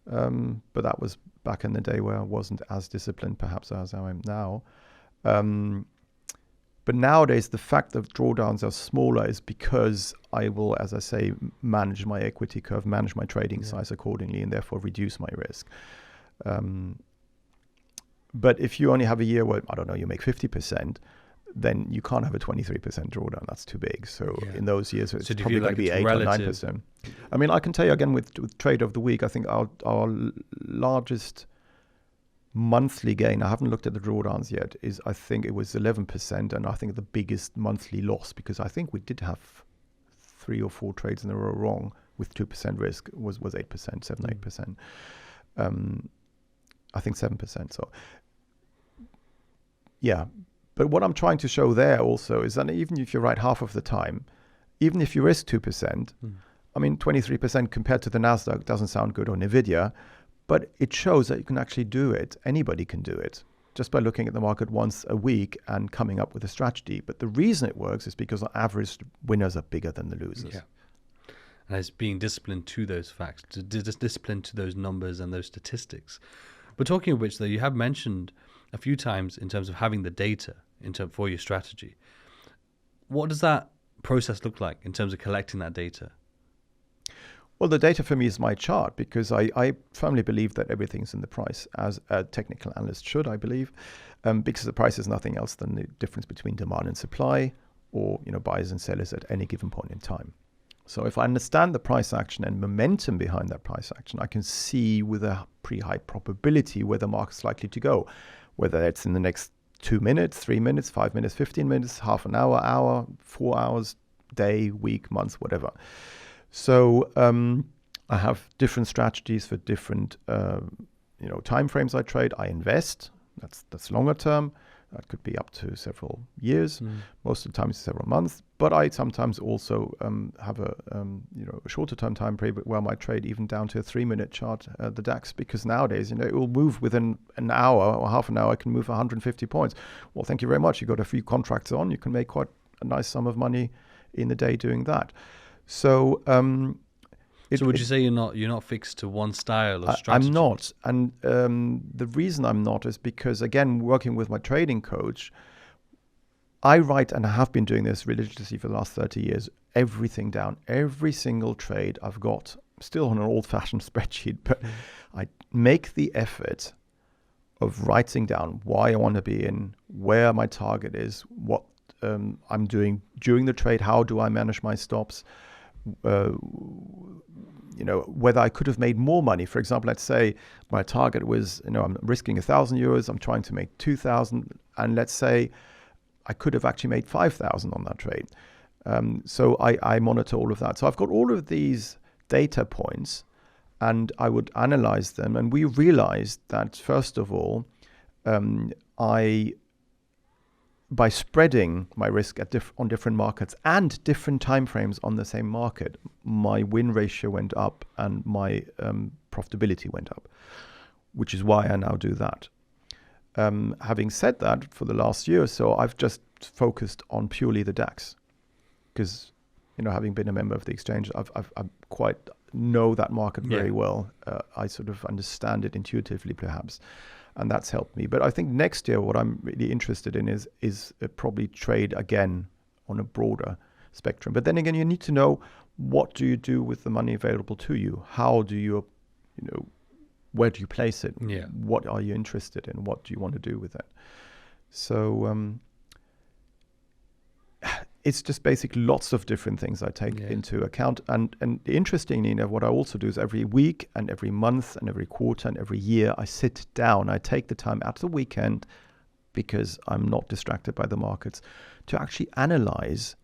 But that was back in the day where I wasn't as disciplined perhaps as I am now. But nowadays, the fact that drawdowns are smaller is because I will, as I say, manage my equity curve, manage my trading size accordingly, and therefore reduce my risk. But if you only have a year where, I don't know, you make 50%, then you can't have a 23% drawdown. That's too big. So in those years, it's probably going to be 8 or 9%. I mean, I can tell you again with Trade of the Week, I think our largest monthly gain, I haven't looked at the drawdowns yet, is I think it was 11%. And I think the biggest monthly loss, because I think we did have 3 or 4 trades in a row wrong with 2% risk, was 8%, 7, 8%. I think 7%. So, yeah. But what I'm trying to show there also is that even if you're right half of the time, even if you risk 2%, I mean, 23% compared to the NASDAQ doesn't sound good, or NVIDIA, but it shows that you can actually do it. Anybody can do it just by looking at the market once a week and coming up with a strategy. But the reason it works is because on average, winners are bigger than the losers. Yeah. And it's being disciplined to those facts, disciplined to those numbers and those statistics. But talking of which, though, you have mentioned a few times in terms of having the data for your strategy. What does that process look like in terms of collecting that data? Well, the data for me is my chart, because I firmly believe that everything's in the price, as a technical analyst should, I believe, because the price is nothing else than the difference between demand and supply, or buyers and sellers at any given point in time. So if I understand the price action and momentum behind that price action, I can see with a pretty high probability where the market's likely to go, whether it's in the next 2 minutes, 3 minutes, 5 minutes, 15 minutes, half an hour, 4 hours, day, week, month, whatever. So I have different strategies for different time frames I trade. I invest. That's longer term. That could be up to several years. Most of the time it's several months. But I sometimes also have a shorter term time period where I might trade even down to a 3-minute chart, the DAX, because nowadays it will move within an hour or half an hour. I can move 150 points. Well, thank you very much. You got a few contracts on. You can make quite a nice sum of money in the day doing that. So, so would you say you're not fixed to one style or strategy? I'm not, and the reason I'm not is because, again, working with my trading coach, I write, and I have been doing this religiously for the last 30 years, everything down, every single trade I've got, still on an old-fashioned spreadsheet, but I make the effort of writing down why I want to be in, where my target is, what I'm doing during the trade, how do I manage my stops, whether I could have made more money. For example, let's say my target was, I'm risking €1,000, I'm trying to make 2,000, and let's say I could have actually made 5,000 on that trade. So I monitor all of that. So I've got all of these data points, and I would analyze them. And we realized that, first of all, by spreading my risk on different markets and different timeframes on the same market, my win ratio went up and my profitability went up, which is why I now do that. Having said that, for the last year or so, I've just focused on purely the DAX, because, having been a member of the exchange, I quite know that market very well. I sort of understand it intuitively, perhaps. And that's helped me. But I think next year, what I'm really interested in is probably trade again on a broader spectrum. But then again, you need to know, what do you do with the money available to you? How do you, where do you place it? Yeah. What are you interested in? What do you want to do with it? So it's just basically lots of different things I take into account. And interestingly, what I also do is every week and every month and every quarter and every year, I sit down, I take the time at the weekend, because I'm not distracted by the markets, to actually analyze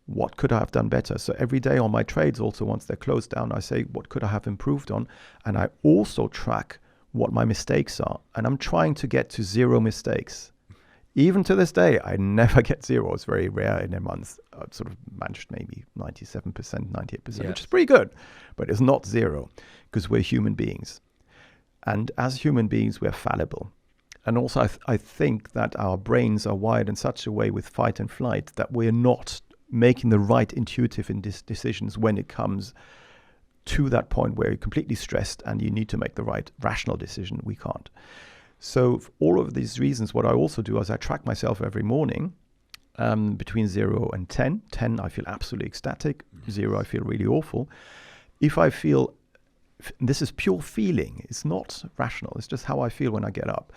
what could I have done better. So every day on my trades, also once they're closed down, I say, what could I have improved on? And I also track what my mistakes are. And I'm trying to get to 0 mistakes. Even to this day, I never get 0. It's very rare in a month. I've sort of managed maybe 97%, 98%, which is pretty good. But it's not 0, because we're human beings. And as human beings, we're fallible. And also, I think that our brains are wired in such a way with fight and flight that we're not making the right intuitive decisions when it comes to that point where you're completely stressed and you need to make the right rational decision. We can't. So for all of these reasons, what I also do is I track myself every morning between 0 and 10. 10, I feel absolutely ecstatic. 0, I feel really awful. If I feel, this is pure feeling. It's not rational. It's just how I feel when I get up.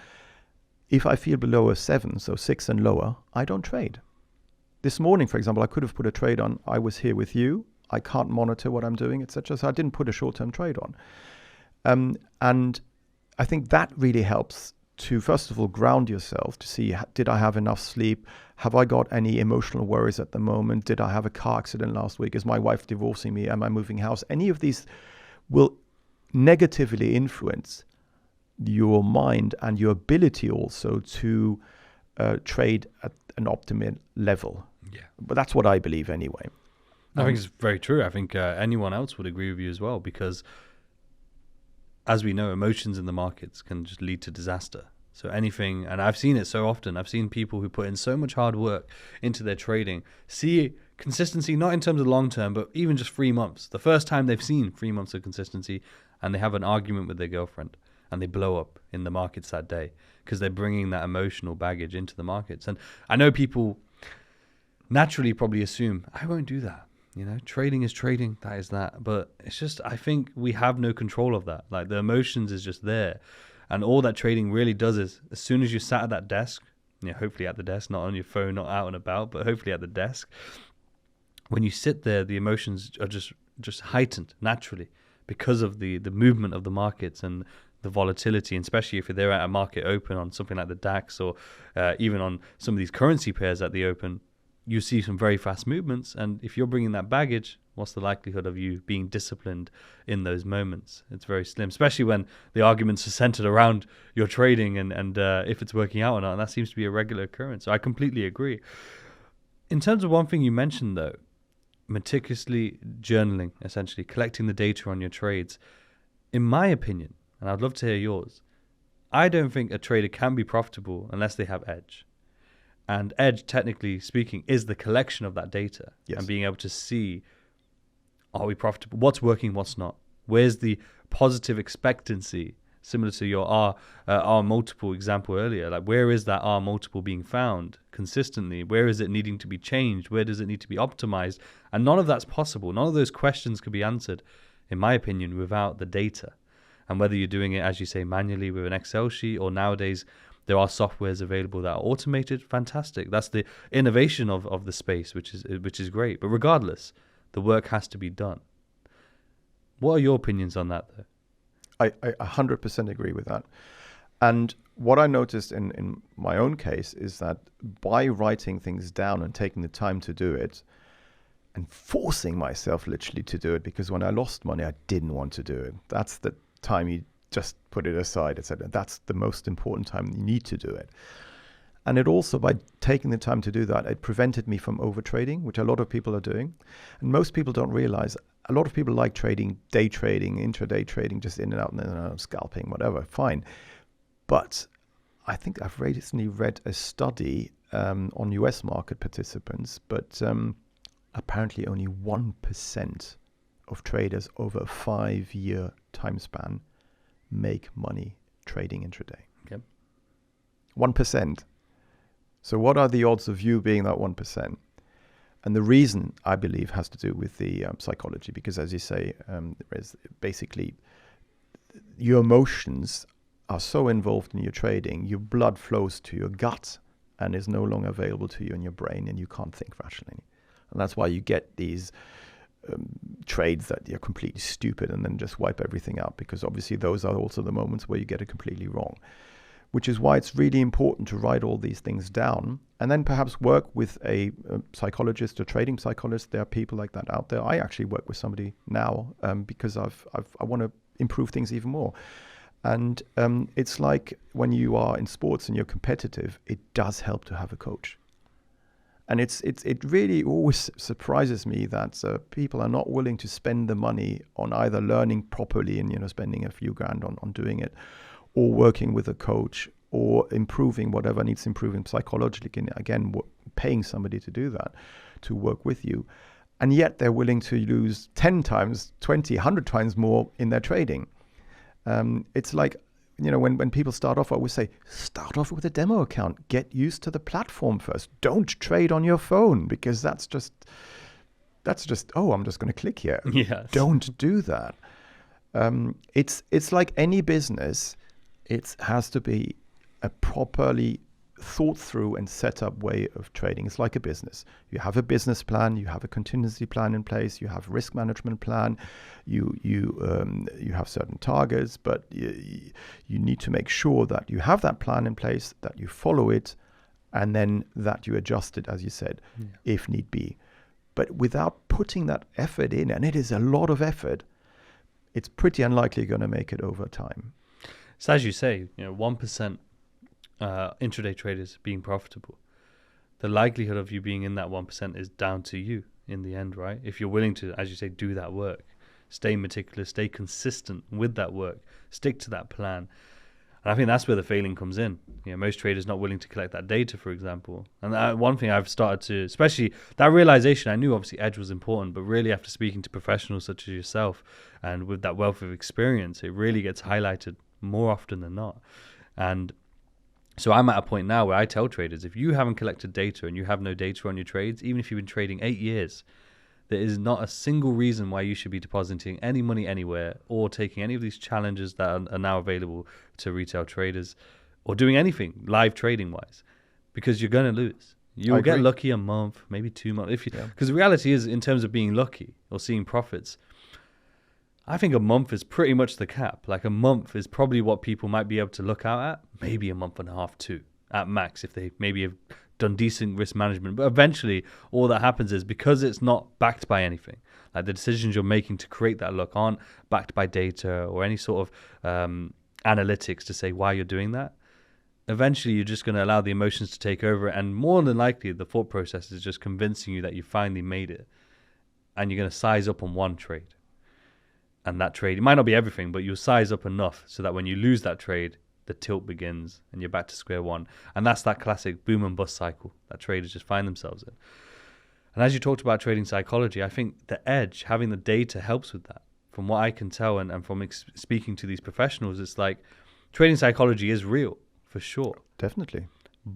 If I feel below a 7, so 6 and lower, I don't trade. This morning, for example, I could have put a trade on. I was here with you. I can't monitor what I'm doing, etc. So I didn't put a short-term trade on. And I think that really helps to, first of all, ground yourself to see, did I have enough sleep? Have I got any emotional worries at the moment? Did I have a car accident last week? Is my wife divorcing me? Am I moving house? Any of these will negatively influence your mind and your ability also to trade at an optimal level. Yeah. But that's what I believe anyway. I think it's very true. I think anyone else would agree with you as well, because as we know, emotions in the markets can just lead to disaster. So anything, and I've seen it so often, I've seen people who put in so much hard work into their trading, see consistency, not in terms of long term, but even just 3 months. The first time they've seen 3 months of consistency, and they have an argument with their girlfriend, and they blow up in the markets that day because they're bringing that emotional baggage into the markets. And I know people naturally probably assume, I won't do that. You know, trading is trading, that is that. But it's just, I think we have no control of that. Like, the emotions is just there. And all that trading really does is, as soon as you sat at that desk, you know, hopefully at the desk, not on your phone, not out and about, but hopefully at the desk, when you sit there, the emotions are just heightened naturally because of the movement of the markets and the volatility, and especially if you're there at a market open on something like the DAX or even on some of these currency pairs at the open, you see some very fast movements. And if you're bringing that baggage, what's the likelihood of you being disciplined in those moments? It's very slim, especially when the arguments are centered around your trading and if it's working out or not. And that seems to be a regular occurrence. So I completely agree. In terms of one thing you mentioned, though, meticulously journaling, essentially collecting the data on your trades, in my opinion, and I'd love to hear yours, I don't think a trader can be profitable unless they have edge. And edge, technically speaking, is the collection of that data. Yes. And being able to see, are we profitable? What's working, what's not? Where's the positive expectancy? Similar to your R multiple example earlier, like where is that R multiple being found consistently? Where is it needing to be changed? Where does it need to be optimized? And none of that's possible. None of those questions could be answered, in my opinion, without the data. And whether you're doing it, as you say, manually with an Excel sheet, or nowadays there are softwares available that are automated, fantastic. That's the innovation of the space, which is great. But regardless, the work has to be done. What are your opinions on that, though? I 100% agree with that. And what I noticed in my own case is that by writing things down and taking the time to do it and forcing myself literally to do it, because when I lost money, I didn't want to do it. That's the time you just put it aside, etc. That's the most important time you need to do it. And it also, by taking the time to do that, it prevented me from overtrading, which a lot of people are doing. And most people don't realize, a lot of people like trading, day trading, intraday trading, just in and out, scalping, whatever, fine. But I think I've recently read a study on US market participants, but apparently only 1% of traders over a 5-year time span make money trading intraday. Okay. 1%. So what are the odds of you being that 1%? And the reason, I believe, has to do with the psychology, because as you say, there is basically your emotions are so involved in your trading, your blood flows to your gut and is no longer available to you in your brain, and you can't think rationally. And that's why you get these trades that you're completely stupid and then just wipe everything out, because obviously those are also the moments where you get it completely wrong. Which is why it's really important to write all these things down and then perhaps work with a psychologist or trading psychologist. There are people like that out there. I actually work with somebody now because I want to improve things even more. And it's like when you are in sports and you're competitive, it does help to have a coach. And it really always surprises me that people are not willing to spend the money on either learning properly and spending a few grand on doing it, or working with a coach, or improving whatever needs improving psychologically. Again, paying somebody to do that, to work with you. And yet they're willing to lose 10 times, 20, 100 times more in their trading. It's like, when people start off, I always say, start off with a demo account. Get used to the platform first. Don't trade on your phone, because that's just, oh, I'm just going to click here. Yes. Don't do that. It's like any business. It has to be a properly thought through and set up way of trading. It's like a business. You have a business plan, you have a contingency plan in place, you have risk management plan, you have certain targets, but you need to make sure that you have that plan in place, that you follow it, and then that you adjust it, as you said, if need be. But without putting that effort in, and it is a lot of effort, it's pretty unlikely you're going to make it over time. So as you say, 1% intraday traders being profitable, the likelihood of you being in that 1% is down to you in the end, right? If you're willing to, as you say, do that work, stay meticulous, stay consistent with that work, stick to that plan. And I think that's where the failing comes in. Most traders not willing to collect that data, for example. And one thing I've started to, especially that realization, I knew obviously edge was important, but really after speaking to professionals such as yourself and with that wealth of experience, it really gets highlighted more often than not. And so I'm at a point now where I tell traders, if you haven't collected data and you have no data on your trades, even if you've been trading 8 years, there is not a single reason why you should be depositing any money anywhere or taking any of these challenges that are now available to retail traders or doing anything live trading wise, because you're going to lose. You'll get lucky a month, maybe 2 months. Because the reality is, in terms of being lucky or seeing profits, I think a month is pretty much the cap. Like a month is probably what people might be able to look out at. Maybe a month and a half, 2 at max, if they maybe have done decent risk management. But eventually all that happens is, because it's not backed by anything, like the decisions you're making to create that look aren't backed by data or any sort of analytics to say why you're doing that. Eventually you're just going to allow the emotions to take over, and more than likely the thought process is just convincing you that you finally made it, and you're going to size up on one trade. And that trade, it might not be everything, but you'll size up enough so that when you lose that trade, the tilt begins and you're back to square one. And that's that classic boom and bust cycle that traders just find themselves in. And as you talked about trading psychology, I think the edge, having the data, helps with that. From what I can tell and from speaking to these professionals, it's like trading psychology is real, for sure. Definitely.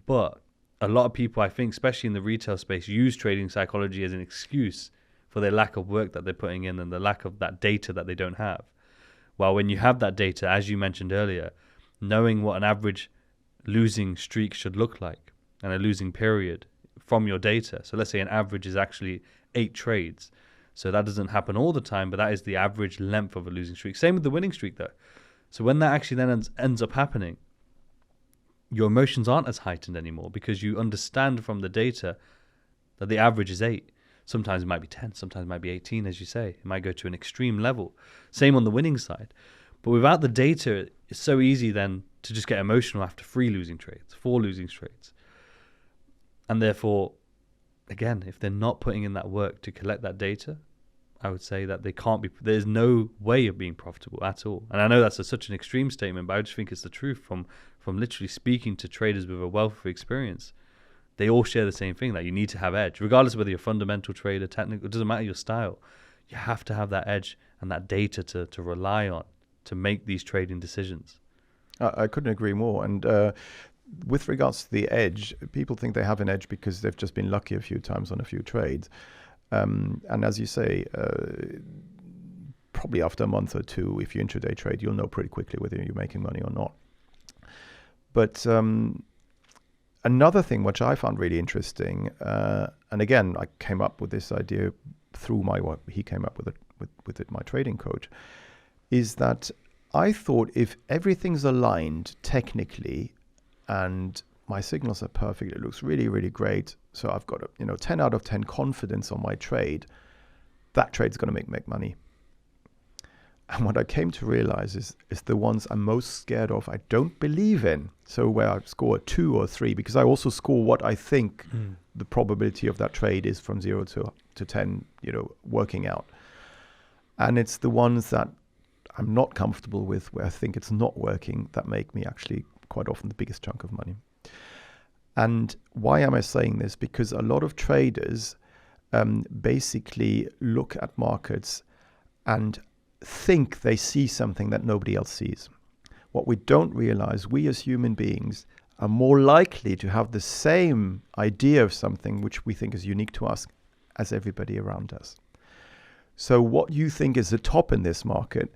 But a lot of people, I think, especially in the retail space, use trading psychology as an excuse for their lack of work that they're putting in and the lack of that data that they don't have. While when you have that data, as you mentioned earlier, knowing what an average losing streak should look like and a losing period from your data. So let's say an average is actually 8 trades. So that doesn't happen all the time, but that is the average length of a losing streak. Same with the winning streak though. So when that actually then ends up happening, your emotions aren't as heightened anymore, because you understand from the data that the average is 8. Sometimes it might be 10, sometimes it might be 18, as you say. It might go to an extreme level. Same on the winning side. But without the data, it's so easy then to just get emotional after 3 losing trades, 4 losing trades. And therefore, again, if they're not putting in that work to collect that data, I would say that there's no way of being profitable at all. And I know that's such an extreme statement, but I just think it's the truth from literally speaking to traders with a wealth of experience. They all share the same thing, that you need to have edge, regardless of whether you're a fundamental trader, technical, it doesn't matter your style. You have to have that edge and that data to rely on to make these trading decisions. I couldn't agree more. And with regards to the edge, people think they have an edge because they've just been lucky a few times on a few trades. And as you say, probably after a month or 2, if you intraday trade, you'll know pretty quickly whether you're making money or not. But another thing which I found really interesting, and again, I came up with this idea through he came up with it, my trading coach, is that I thought if everything's aligned technically and my signals are perfect, it looks really, really great, so I've got a 10 out of 10 confidence on my trade, that trade's going to make money. And what I came to realize is the ones I'm most scared of, I don't believe in. So where I score a 2 or 3, because I also score what I think the probability of that trade is from 0 to 10, working out. And it's the ones that I'm not comfortable with, where I think it's not working, that make me actually quite often the biggest chunk of money. And why am I saying this? Because a lot of traders basically look at markets and think they see something that nobody else sees. What we don't realize, we as human beings are more likely to have the same idea of something which we think is unique to us as everybody around us. So what you think is the top in this market,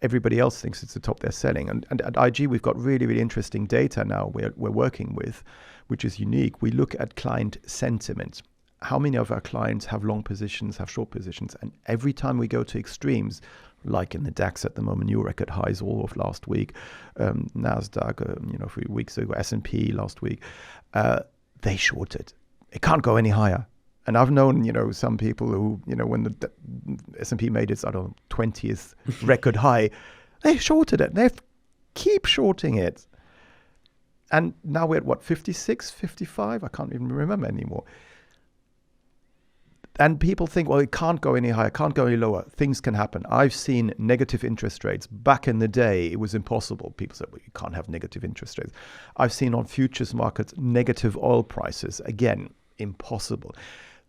everybody else thinks it's the top they're selling. And at IG, we've got really, really interesting data now we're working with, which is unique. We look at client sentiment. How many of our clients have long positions, have short positions? And every time we go to extremes, like in the DAX at the moment, new record highs all of last week, NASDAQ, a few weeks ago, S&P last week, they shorted. It can't go any higher. And I've known, some people who, when the S&P made its, 20th record high, they shorted it. They keep shorting it. And now we're at 56, 55? I can't even remember anymore. And people think, well, it can't go any higher, can't go any lower. Things can happen. I've seen negative interest rates. Back in the day, it was impossible. People said, well, you can't have negative interest rates. I've seen on futures markets negative oil prices. Again, impossible.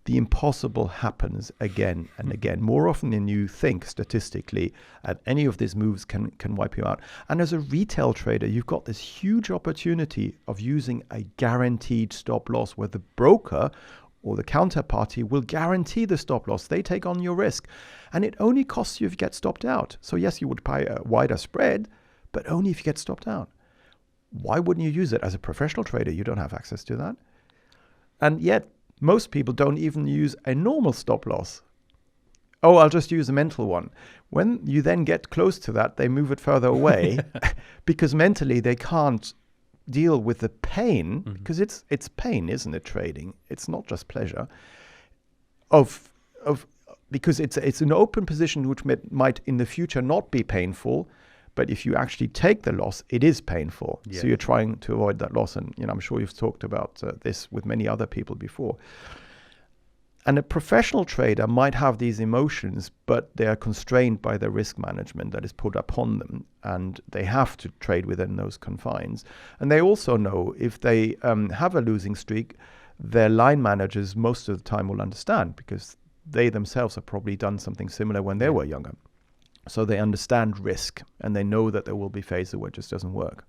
The impossible happens again and again, more often than you think statistically, and any of these moves can wipe you out. And as a retail trader, you've got this huge opportunity of using a guaranteed stop loss where the broker or the counterparty will guarantee the stop loss. They take on your risk. And it only costs you if you get stopped out. So yes, you would pay a wider spread, but only if you get stopped out. Why wouldn't you use it? As a professional trader, you don't have access to that. And yet, most people don't even use a normal stop loss. Oh, I'll just use a mental one. When you then get close to that, they move it further away because mentally they can't deal with the pain, because it's pain, isn't it? Trading, it's not just pleasure. Because it's an open position which might in the future not be painful, but if you actually take the loss, it is painful. Yeah. So you're trying to avoid that loss, and I'm sure you've talked about this with many other people before. And a professional trader might have these emotions, but they are constrained by the risk management that is put upon them, and they have to trade within those confines. And they also know if they have a losing streak, their line managers most of the time will understand, because they themselves have probably done something similar when they were younger. So they understand risk, and they know that there will be phases where it just doesn't work.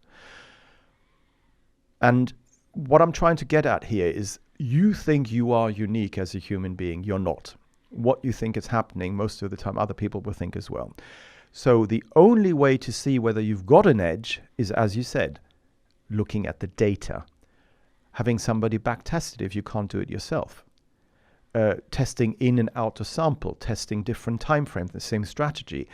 And what I'm trying to get at here is, you think you are unique as a human being. You're not. What you think is happening, most of the time, other people will think as well. So the only way to see whether you've got an edge is, as you said, looking at the data. Having somebody back test it if you can't do it yourself. Testing in and out a sample, testing different time frames, the same strategy.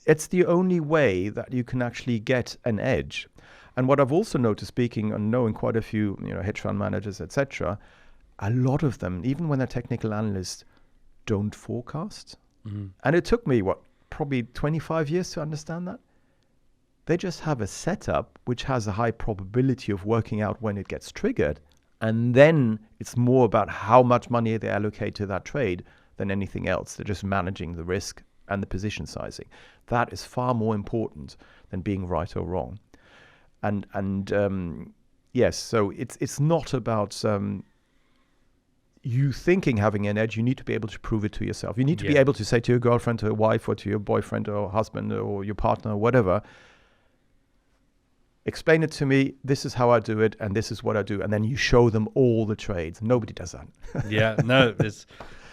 It's the only way that you can actually get an edge. And what I've also noticed, speaking and knowing quite a few, hedge fund managers, etc., a lot of them, even when they're technical analysts, don't forecast. And it took me, probably 25 years to understand that. They just have a setup which has a high probability of working out when it gets triggered. And then it's more about how much money they allocate to that trade than anything else. They're just managing the risk and the position sizing. That is far more important than being right or wrong. And yes, so it's not about you thinking having an edge. You need to be able to prove it to yourself. You need to be able to say to your girlfriend or your wife or to your boyfriend or husband or your partner or whatever, explain it to me, this is how I do it, and this is what I do. And then you show them all the trades. Nobody does that.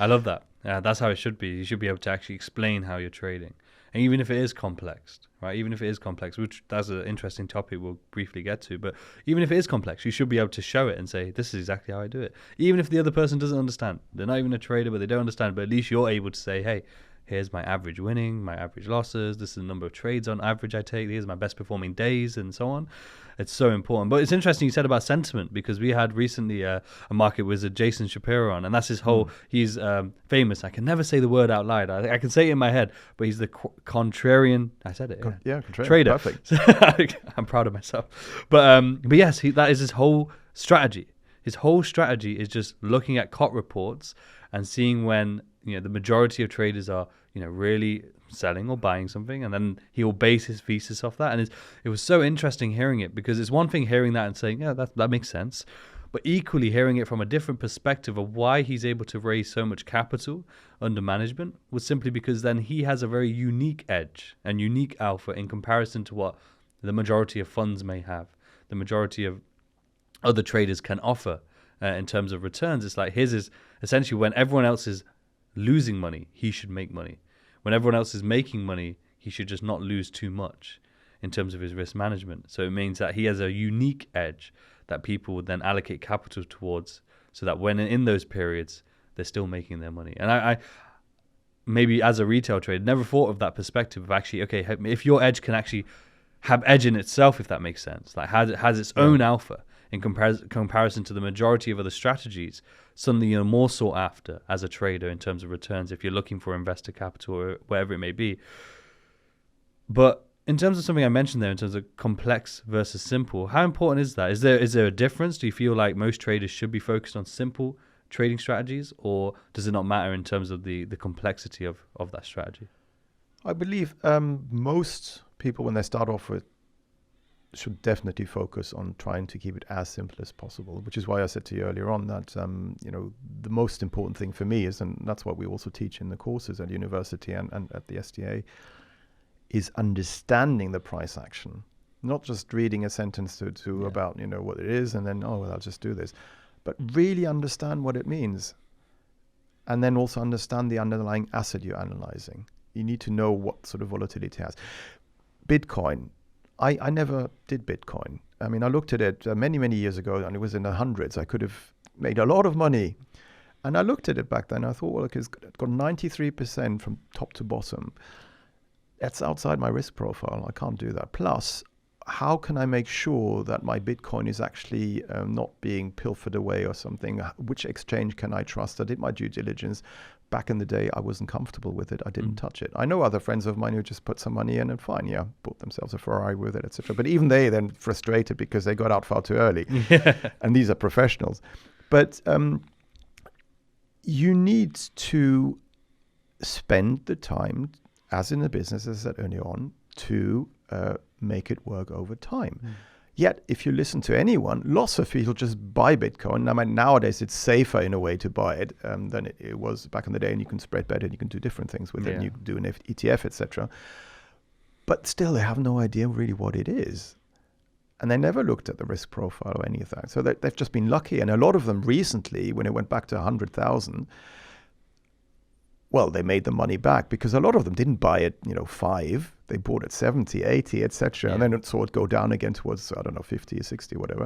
I love that. Yeah, that's how it should be. You should be able to actually explain how you're trading. And even if it is complex, right? Even if it is complex, which that's an interesting topic we'll briefly get to, but even if it is complex, you should be able to show it and say, this is exactly how I do it. Even if the other person doesn't understand. They're not even a trader, but they don't understand. But at least you're able to say, hey, here's my average winning, my average losses. This is the number of trades on average I take. Here's my best performing days and so on. It's so important. But it's interesting you said about sentiment, because we had recently a market wizard, Jason Shapiro, on, and that's his whole, he's famous. I can never say the word out loud. I can say it in my head, but he's the contrarian. I said it. Contrarian. Trader. Perfect. I'm proud of myself. But yes, that is his whole strategy. His whole strategy is just looking at COT reports and seeing when the majority of traders are really selling or buying something, and then he will base his thesis off that. And it was so interesting hearing it, because it's one thing hearing that and saying, yeah, that makes sense, but equally hearing it from a different perspective of why he's able to raise so much capital under management was simply because then he has a very unique edge and unique alpha in comparison to what the majority of funds may have, the majority of other traders can offer in terms of returns. It's like his is essentially, when everyone else is losing money, he should make money. When everyone else is making money, he should just not lose too much in terms of his risk management. So it means that he has a unique edge that people would then allocate capital towards, so that when in those periods, they're still making their money. And I maybe as a retail trader, never thought of that perspective of actually, okay, if your edge can actually have edge in itself, if that makes sense, like has its own alpha in comparison to the majority of other strategies, suddenly you're more sought after as a trader in terms of returns if you're looking for investor capital or whatever it may be. But in terms of something I mentioned there, in terms of complex versus simple, how important is that? Is there a difference? Do you feel like most traders should be focused on simple trading strategies, or does it not matter in terms of the complexity of that strategy? I believe most people, when they start off with, should definitely focus on trying to keep it as simple as possible, which is why I said to you earlier on that the most important thing for me is, and that's what we also teach in the courses at university and at the SDA, is understanding the price action, not just reading a sentence to about what it is and then I'll just do this, but really understand what it means, and then also understand the underlying asset you're analyzing. You need to know what sort of volatility it has. Bitcoin. I never did Bitcoin. I mean, I looked at it many years ago, and it was in the hundreds. I could have made a lot of money. And I looked at it back then. I thought, well, it's got 93% from top to bottom. That's outside my risk profile. I can't do that. Plus, how can I make sure that my Bitcoin is actually not being pilfered away or something? Which exchange can I trust? I did my due diligence. Back in the day, I wasn't comfortable with it. I didn't touch it. I know other friends of mine who just put some money in and fine, bought themselves a Ferrari with it, etc. But even they then frustrated because they got out far too early. And these are professionals. But you need to spend the time, as in the business, as I said earlier on, to make it work over time. Yet, if you listen to anyone, lots of people just buy Bitcoin. I mean, nowadays it's safer in a way to buy it than it was back in the day, and you can spread better, and you can do different things with it, and you can do an ETF, etc. But still, they have no idea really what it is. And they never looked at the risk profile or any of that. So they've just been lucky. And a lot of them recently, when it went back to 100,000, well, they made the money back because a lot of them didn't buy it, 5. They bought it 70, 80, etc. And then it saw it go down again towards, 50 or 60, whatever,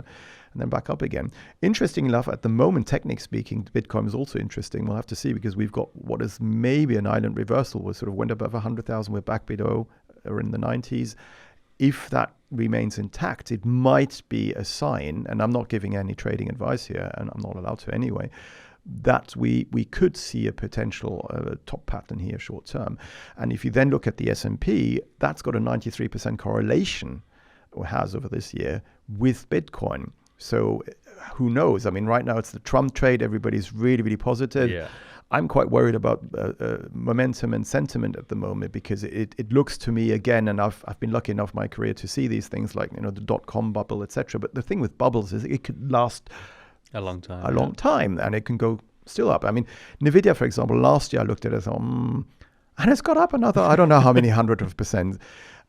and then back up again. Interesting enough, at the moment, technically speaking, Bitcoin is also interesting. We'll have to see, because we've got what is maybe an island reversal. We sort of went above 100,000. We're back below, or in the 90s. If that remains intact, it might be a sign, and I'm not giving any trading advice here, and I'm not allowed to anyway, that we could see a potential top pattern here short term. And if you then look at the S&P, that's got a 93% correlation, or has over this year, with Bitcoin. So who knows? I mean, right now it's the Trump trade. Everybody's really positive. Yeah. I'm quite worried about momentum and sentiment at the moment, because it looks to me, again, and I've been lucky enough in my career to see these things like the .com bubble, etc. But the thing with bubbles is it could last a long time, and it can go still up. I mean, Nvidia, for example, last year I looked at it and it's got up another, I don't know how many hundred of percent.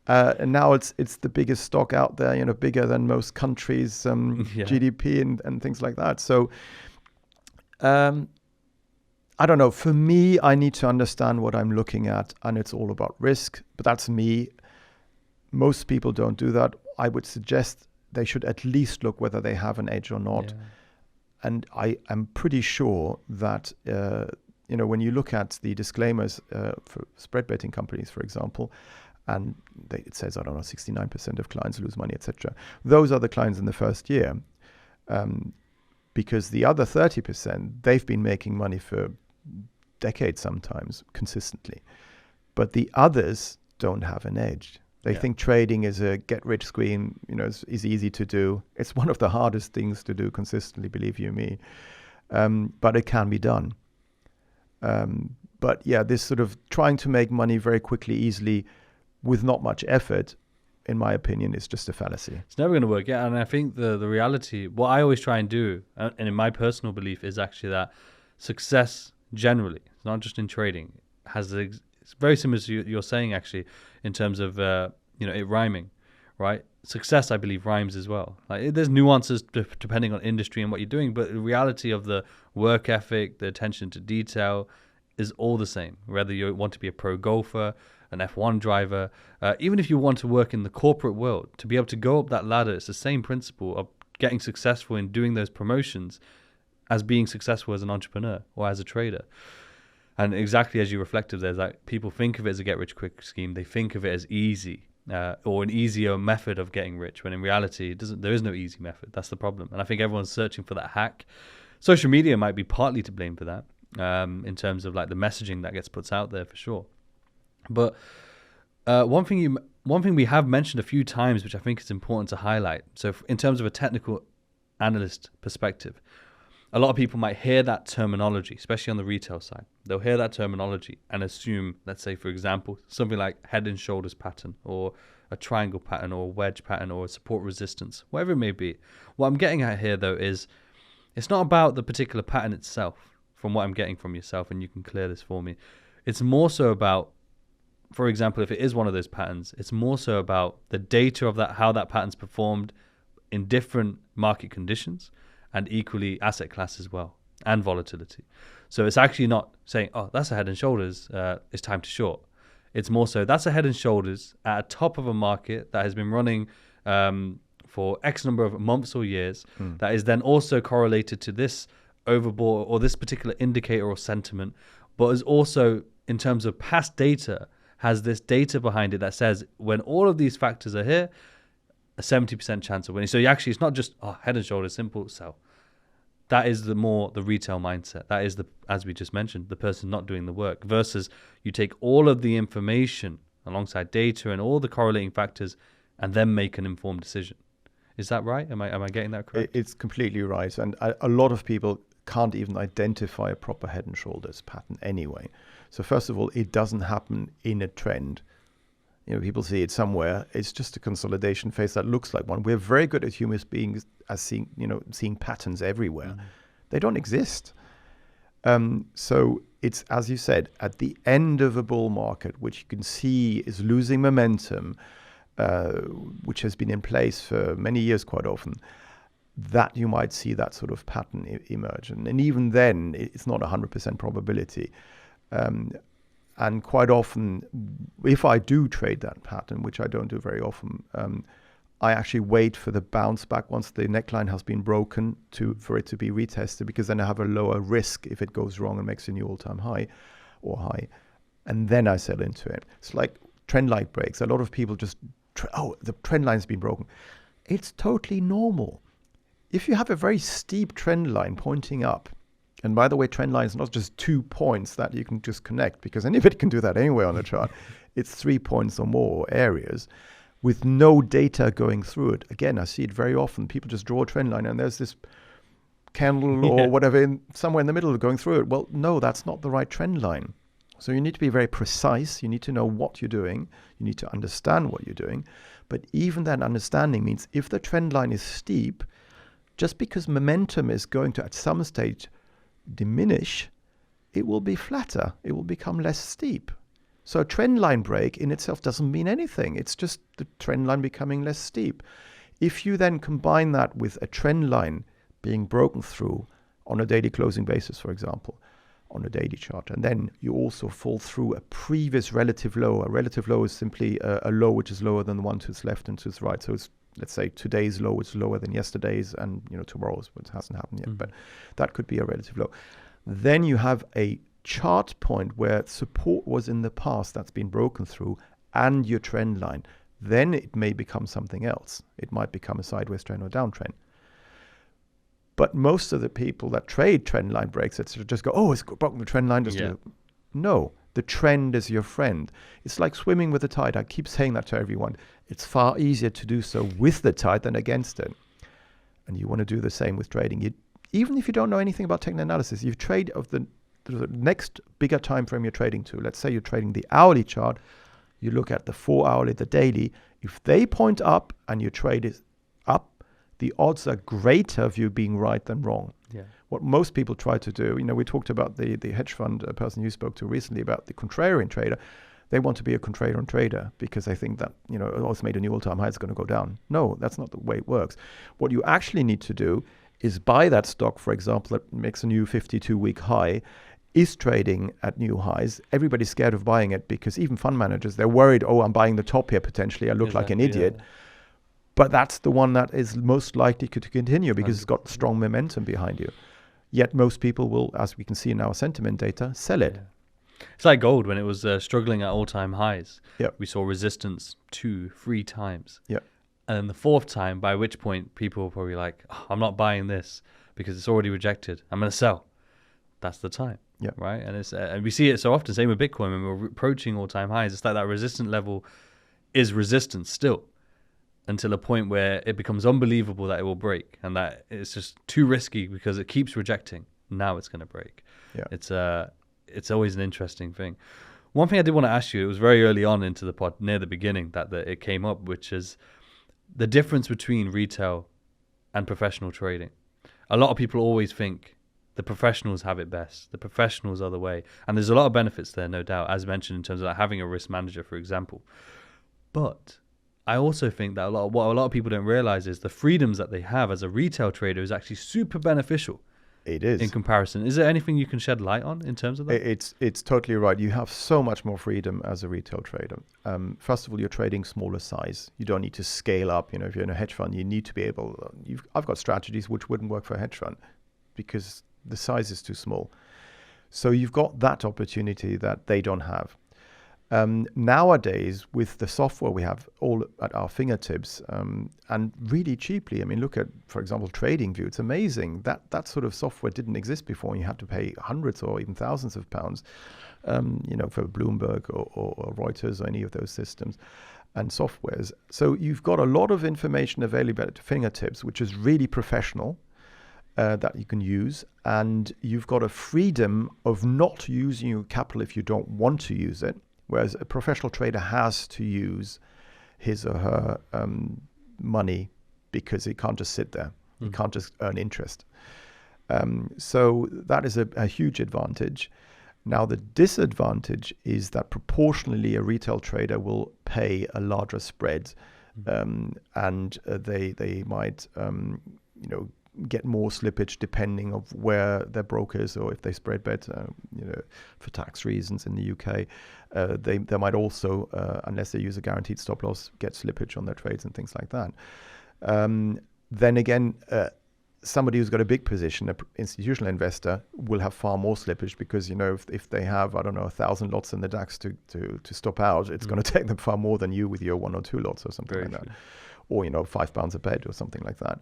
And now it's the biggest stock out there, bigger than most countries' GDP and things like that. So I don't know. For me, I need to understand what I'm looking at, and it's all about risk. But that's me. Most people don't do that. I would suggest they should at least look whether they have an edge or not. Yeah. And I am pretty sure that, when you look at the disclaimers for spread betting companies, for example, and it says, 69% of clients lose money, etc. Those are the clients in the first year, because the other 30%, they've been making money for decades sometimes, consistently. But the others don't have an edge. They think trading is a get-rich scheme, is easy to do. It's one of the hardest things to do consistently, believe you me. But it can be done. But yeah, this sort of trying to make money very quickly, easily, with not much effort, in my opinion, is just a fallacy. It's never going to work. Yeah, and I think the reality, what I always try and do, and in my personal belief, is actually that success generally, not just in trading, it's very similar to you're saying actually, in terms of it rhyming, right? Success, I believe, rhymes as well. Like there's nuances depending on industry and what you're doing, but the reality of the work ethic, the attention to detail, is all the same. Whether you want to be a pro golfer, an F1 driver, even if you want to work in the corporate world, to be able to go up that ladder, it's the same principle of getting successful in doing those promotions as being successful as an entrepreneur or as a trader. And exactly as you reflected, there's like people think of it as a get-rich-quick scheme. They think of it as easy or an easier method of getting rich, when in reality, there is no easy method. That's the problem. And I think everyone's searching for that hack. Social media might be partly to blame for that, in terms of like the messaging that gets put out there for sure. But one thing we have mentioned a few times, which I think is important to highlight. So in terms of a technical analyst perspective, a lot of people might hear that terminology, especially on the retail side. They'll hear that terminology and assume, let's say, for example, something like head and shoulders pattern, or a triangle pattern, or a wedge pattern, or a support resistance, whatever it may be. What I'm getting at here, though, is it's not about the particular pattern itself, from what I'm getting from yourself, and you can clear this for me. It's more so about, for example, if it is one of those patterns, it's more so about the data of that, how that pattern's performed in different market conditions, and equally asset class as well, and volatility. So it's actually not saying, oh, that's a head and shoulders, it's time to short. It's more so, that's a head and shoulders at a top of a market that has been running for X number of months or years, that is then also correlated to this overbought or this particular indicator or sentiment, but is also, in terms of past data, has this data behind it that says when all of these factors are here, a 70% chance of winning. So actually, it's not just head and shoulders, simple, sell. That is the retail mindset. That is as we just mentioned, the person not doing the work, versus you take all of the information alongside data and all the correlating factors and then make an informed decision. Is that right? Am I getting that correct? It's completely right. And a lot of people can't even identify a proper head and shoulders pattern anyway. So first of all, it doesn't happen in a trend. People see it somewhere. It's just a consolidation phase that looks like one. We're very good as human beings as seeing patterns everywhere. Mm-hmm. They don't exist. So it's, as you said, at the end of a bull market, which you can see is losing momentum, which has been in place for many years quite often, that you might see that sort of pattern emerge. And even then, it's not 100% probability. And quite often, if I do trade that pattern, which I don't do very often, I actually wait for the bounce back once the neckline has been broken for it to be retested, because then I have a lower risk if it goes wrong and makes a new all-time high or high. And then I sell into it. It's like trend line breaks. A lot of people just, the trend line's been broken. It's totally normal. If you have a very steep trend line pointing up, and by the way, trend line is not just 2 points that you can just connect, because anybody can do that anywhere on the chart. It's 3 points or more areas with no data going through it. Again, I see it very often. People just draw a trend line and there's this candle or whatever somewhere in the middle going through it. Well, no, that's not the right trend line. So you need to be very precise. You need to know what you're doing. You need to understand what you're doing. But even that understanding means if the trend line is steep, just because momentum is going to at some stage diminish, it will be flatter. It will become less steep. So a trend line break in itself doesn't mean anything. It's just the trend line becoming less steep. If you then combine that with a trend line being broken through on a daily closing basis, for example, on a daily chart, and then you also fall through a previous relative low. A relative low is simply a low which is lower than the one to its left and to its right. So it's, let's say, today's low is lower than yesterday's, and tomorrow's, but it hasn't happened yet. But that could be a relative low. Then you have a chart point where support was in the past that's been broken through, and your trend line. Then it may become something else. It might become a sideways trend or downtrend. But most of the people that trade trend line breaks, etc., just go, oh, it's broken the trend line. No, the trend is your friend. It's like swimming with the tide. I keep saying that to everyone. It's far easier to do so with the tide than against it. And you want to do the same with trading. Even if you don't know anything about technical analysis, you trade of the the next bigger time frame you're trading to. Let's say you're trading the hourly chart. You look at the 4 hourly, the daily. If they point up and your trade is up, the odds are greater of you being right than wrong. Yeah. What most people try to do, we talked about the hedge fund person you spoke to recently about the contrarian trader. They want to be a contrarian trader because they think that, it's made a new all-time high, it's going to go down. No, that's not the way it works. What you actually need to do is buy that stock, for example, that makes a new 52-week high, is trading at new highs. Everybody's scared of buying it because even fund managers, they're worried, I'm buying the top here potentially. I look like an idiot. Yeah. But that's the one that is most likely to continue because 100%. It's got strong momentum behind you. Yet most people will, as we can see in our sentiment data, sell it. Yeah. It's like gold when it was struggling at all-time highs. Yep. We saw resistance 2-3 times. Yep. And then the fourth time, by which point people were probably like, I'm not buying this because it's already rejected. I'm going to sell. That's the time. Yeah. Right. And it's and we see it so often. Same with Bitcoin when we're approaching all-time highs. It's like that resistant level is resistance still until a point where it becomes unbelievable that it will break and that it's just too risky because it keeps rejecting. Now it's going to break. Yeah. It's always an interesting thing. One thing I did want to ask you, it was very early on into the pod, near the beginning, that it came up, which is the difference between retail and professional trading. A lot of people always think the professionals have it best. The professionals are the way. And there's a lot of benefits there, no doubt, as mentioned, in terms of like having a risk manager, for example. But I also think that what a lot of people don't realize is the freedoms that they have as a retail trader is actually super beneficial. It is. In comparison. Is there anything you can shed light on in terms of that? It's totally right. You have so much more freedom as a retail trader. First of all, you're trading smaller size. You don't need to scale up. If you're in a hedge fund, you need to be able... I've got strategies which wouldn't work for a hedge fund because the size is too small. So you've got that opportunity that they don't have. Nowadays, with the software we have all at our fingertips and really cheaply, look at, for example, TradingView. It's amazing. That sort of software didn't exist before. You had to pay hundreds or even thousands of pounds, for Bloomberg or Reuters or any of those systems and softwares. So you've got a lot of information available at your fingertips, which is really professional. That you can use, and you've got a freedom of not using your capital if you don't want to use it, whereas a professional trader has to use his or her money because he can't just sit there. He can't just earn interest. So that is a huge advantage. Now, the disadvantage is that proportionally a retail trader will pay a larger spread, and they might, get more slippage depending of where their broker is, or if they spread bet, for tax reasons in the UK. They might also, unless they use a guaranteed stop loss, get slippage on their trades and things like that. Then again, somebody who's got a big position, an institutional investor, will have far more slippage because, if they have, 1,000 lots in the DAX to stop out, it's going to take them far more than you with your 1 or 2 lots or something like that. Or, £5 a bet or something like that.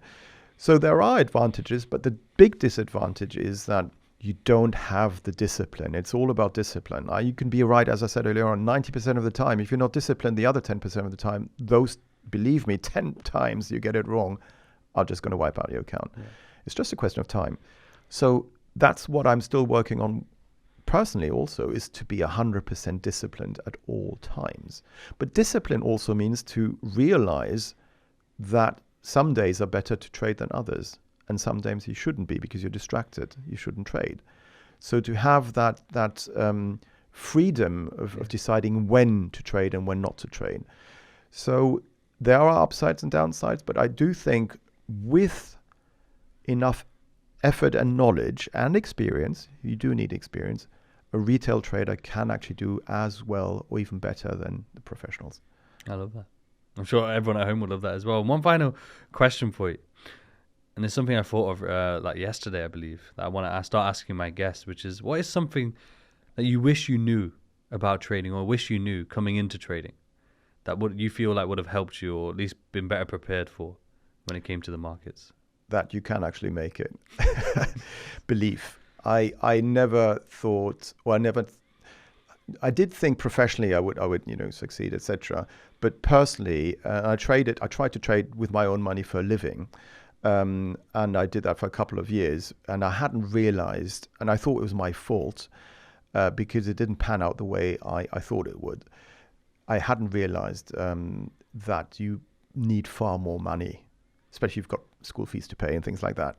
So there are advantages, but the big disadvantage is that you don't have the discipline. It's all about discipline. You can be right, as I said earlier on, 90% of the time. If you're not disciplined the other 10% of the time, believe me, 10 times you get it wrong, are just going to wipe out your account. Yeah. It's just a question of time. So that's what I'm still working on personally also, is to be 100% disciplined at all times. But discipline also means to realize that some days are better to trade than others, and some days you shouldn't be because you're distracted. You shouldn't trade. So to have that freedom of deciding when to trade and when not to trade. So there are upsides and downsides, but I do think with enough effort and knowledge and experience, you do need experience, a retail trader can actually do as well or even better than the professionals. I love that. I'm sure everyone at home would love that as well. One final question for you, and it's something I thought of like yesterday, I believe, that I want to start asking my guests, which is, what is something that you wish you knew about trading, or wish you knew coming into trading, that you feel like would have helped you, or at least been better prepared for when it came to the markets? That you can actually make it. Belief. I never thought, or I did think professionally I would succeed, etc. But personally, I tried to trade with my own money for a living, And I did that for a couple of years, and I hadn't realized, and I thought it was my fault because it didn't pan out the way I thought it would. I hadn't realized that you need far more money, especially if you've got school fees to pay and things like that,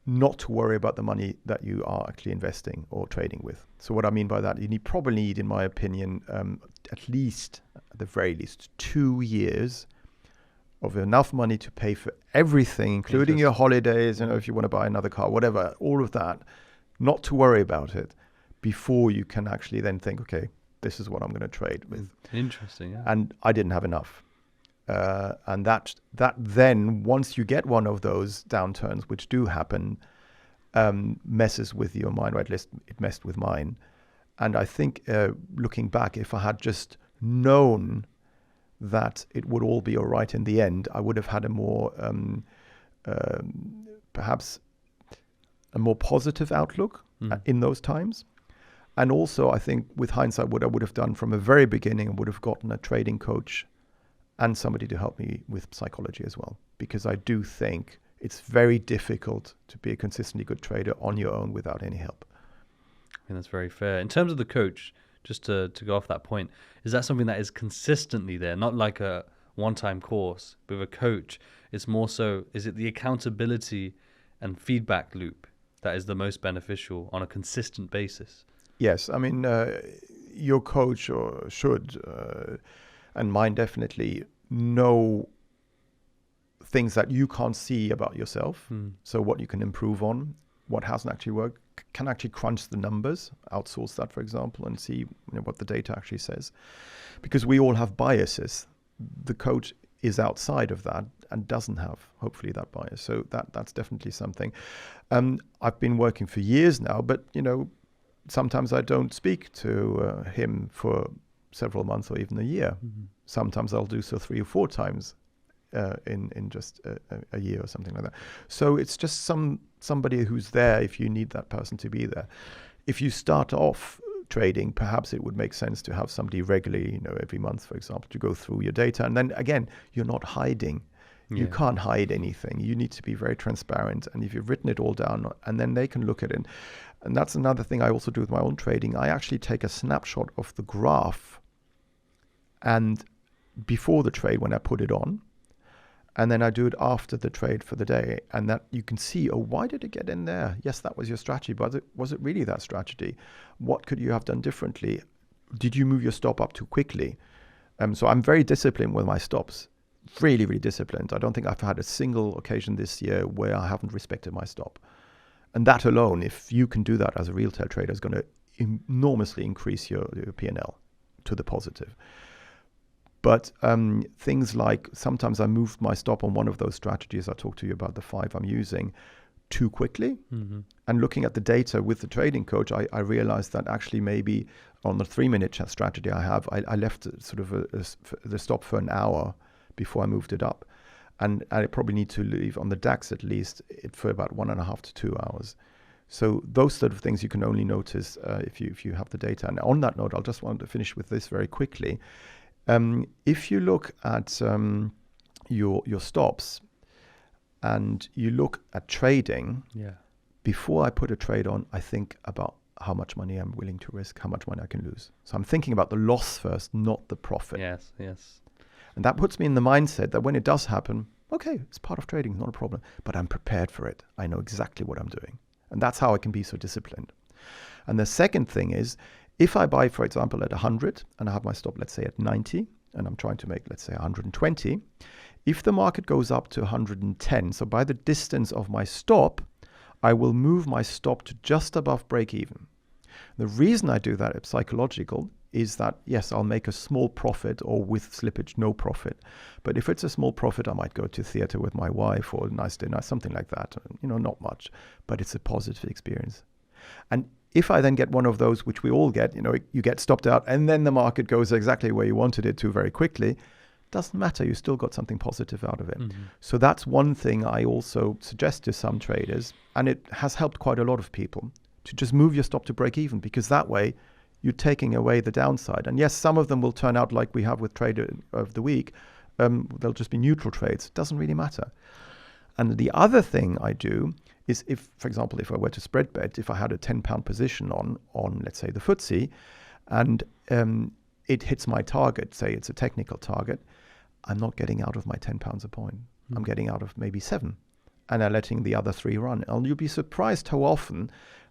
not to worry about the money that you are actually investing or trading with. So what I mean by that, you probably need, in my opinion, at the very least, 2 years of enough money to pay for everything, including your holidays, if you want to buy another car, whatever, all of that, not to worry about it before you can actually then think, okay, this is what I'm going to trade with. Interesting, yeah. And I didn't have enough. And that then, once you get one of those downturns, which do happen, messes with your mind, or at least it messed with mine. And I think looking back, if I had just known that it would all be all right in the end, I would have had a more, perhaps a more positive outlook in those times. And also, I think with hindsight, what I would have done from the very beginning, I would have gotten a trading coach and somebody to help me with psychology as well. Because I do think it's very difficult to be a consistently good trader on your own without any help. I think that's very fair. In terms of the coach, just to go off that point, is that something that is consistently there, not like a one-time course, but with a coach? It's more so, is it the accountability and feedback loop that is the most beneficial on a consistent basis? Yes, I mean, your coach should, and mine definitely, know things that you can't see about yourself. So what you can improve on, what hasn't actually worked, can actually crunch the numbers, outsource that, for example, and see what the data actually says. Because we all have biases. The coach is outside of that and doesn't have, hopefully, that bias. So that's definitely something. I've been working for years now, but, sometimes I don't speak to him for several months or even a year. Sometimes I'll do so 3 or 4 times in just a year or something like that. So it's just somebody who's there if you need that person to be there. If you start off trading, perhaps it would make sense to have somebody regularly, every month, for example, to go through your data. And then again, you're not hiding. You can't hide anything. You need to be very transparent. And if you've written it all down, and then they can look at it. And that's another thing I also do with my own trading. I actually take a snapshot of the graph and before the trade when I put it on. And then I do it after the trade for the day. And that you can see, why did it get in there? Yes, that was your strategy. But was it really that strategy? What could you have done differently? Did you move your stop up too quickly? So I'm very disciplined with my stops. Really, really disciplined. I don't think I've had a single occasion this year where I haven't respected my stop. And that alone, if you can do that as a retail trader, is going to enormously increase your P&L to the positive. But things like sometimes I moved my stop on one of those strategies I talked to you about, the 5 I'm using, too quickly. And looking at the data with the trading coach, I realized that actually maybe on the 3-minute strategy I have, I left sort of the stop for an hour before I moved it up. And I probably need to leave on the DAX at least for about 1.5 to 2 hours. So those sort of things you can only notice if you have the data. And on that note, I'll just want to finish with this very quickly. If you look at your stops and you look at trading, before I put a trade on, I think about how much money I'm willing to risk, how much money I can lose. So I'm thinking about the loss first, not the profit. Yes. And that puts me in the mindset that when it does happen, okay, it's part of trading, not a problem, but I'm prepared for it. I know exactly what I'm doing. And that's how I can be so disciplined. And the second thing is, if I buy, for example, at 100 and I have my stop, let's say at 90, and I'm trying to make, let's say 120, if the market goes up to 110, so by the distance of my stop, I will move my stop to just above break even. The reason I do that, it's psychological, is that, yes, I'll make a small profit, or with slippage, no profit. But if it's a small profit, I might go to theater with my wife or a nice dinner, something like that. Not much, but it's a positive experience. And if I then get one of those, which we all get, you get stopped out and then the market goes exactly where you wanted it to very quickly, doesn't matter. You still got something positive out of it. So that's one thing I also suggest to some traders, and it has helped quite a lot of people, to just move your stop to break even, because that way you're taking away the downside. And yes, some of them will turn out like we have with Trader of the Week. They'll just be neutral trades. It doesn't really matter. And the other thing I do is if, for example, if I were to spread bet, if I had a £10 position on let's say the FTSE, and it hits my target, say it's a technical target, I'm not getting out of my £10 a point. I'm getting out of maybe 7, and I'm letting the other 3 run. And you'll be surprised how often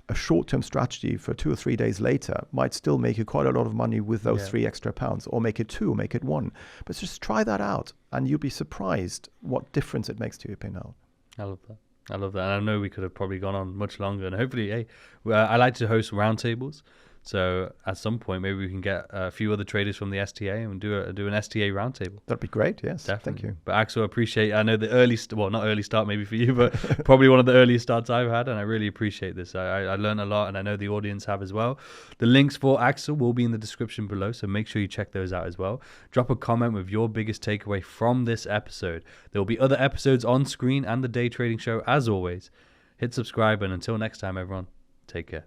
a short-term strategy for 2 or 3 days later might still make you quite a lot of money with those 3 extra pounds, or make it 2, or make it 1. But just try that out, and you'll be surprised what difference it makes to your P&L. I love that. I love that. And I know we could have probably gone on much longer. And hopefully, I like to host roundtables. So at some point, maybe we can get a few other traders from the STA and do an STA roundtable. That'd be great. Yes, definitely. Thank you. But Axel, I appreciate. I know the not early start maybe for you, but probably one of the earliest starts I've had, and I really appreciate this. I learned a lot, and I know the audience have as well. The links for Axel will be in the description below, so make sure you check those out as well. Drop a comment with your biggest takeaway from this episode. There will be other episodes on screen and the Day Trading Show as always. Hit subscribe, and until next time, everyone, take care.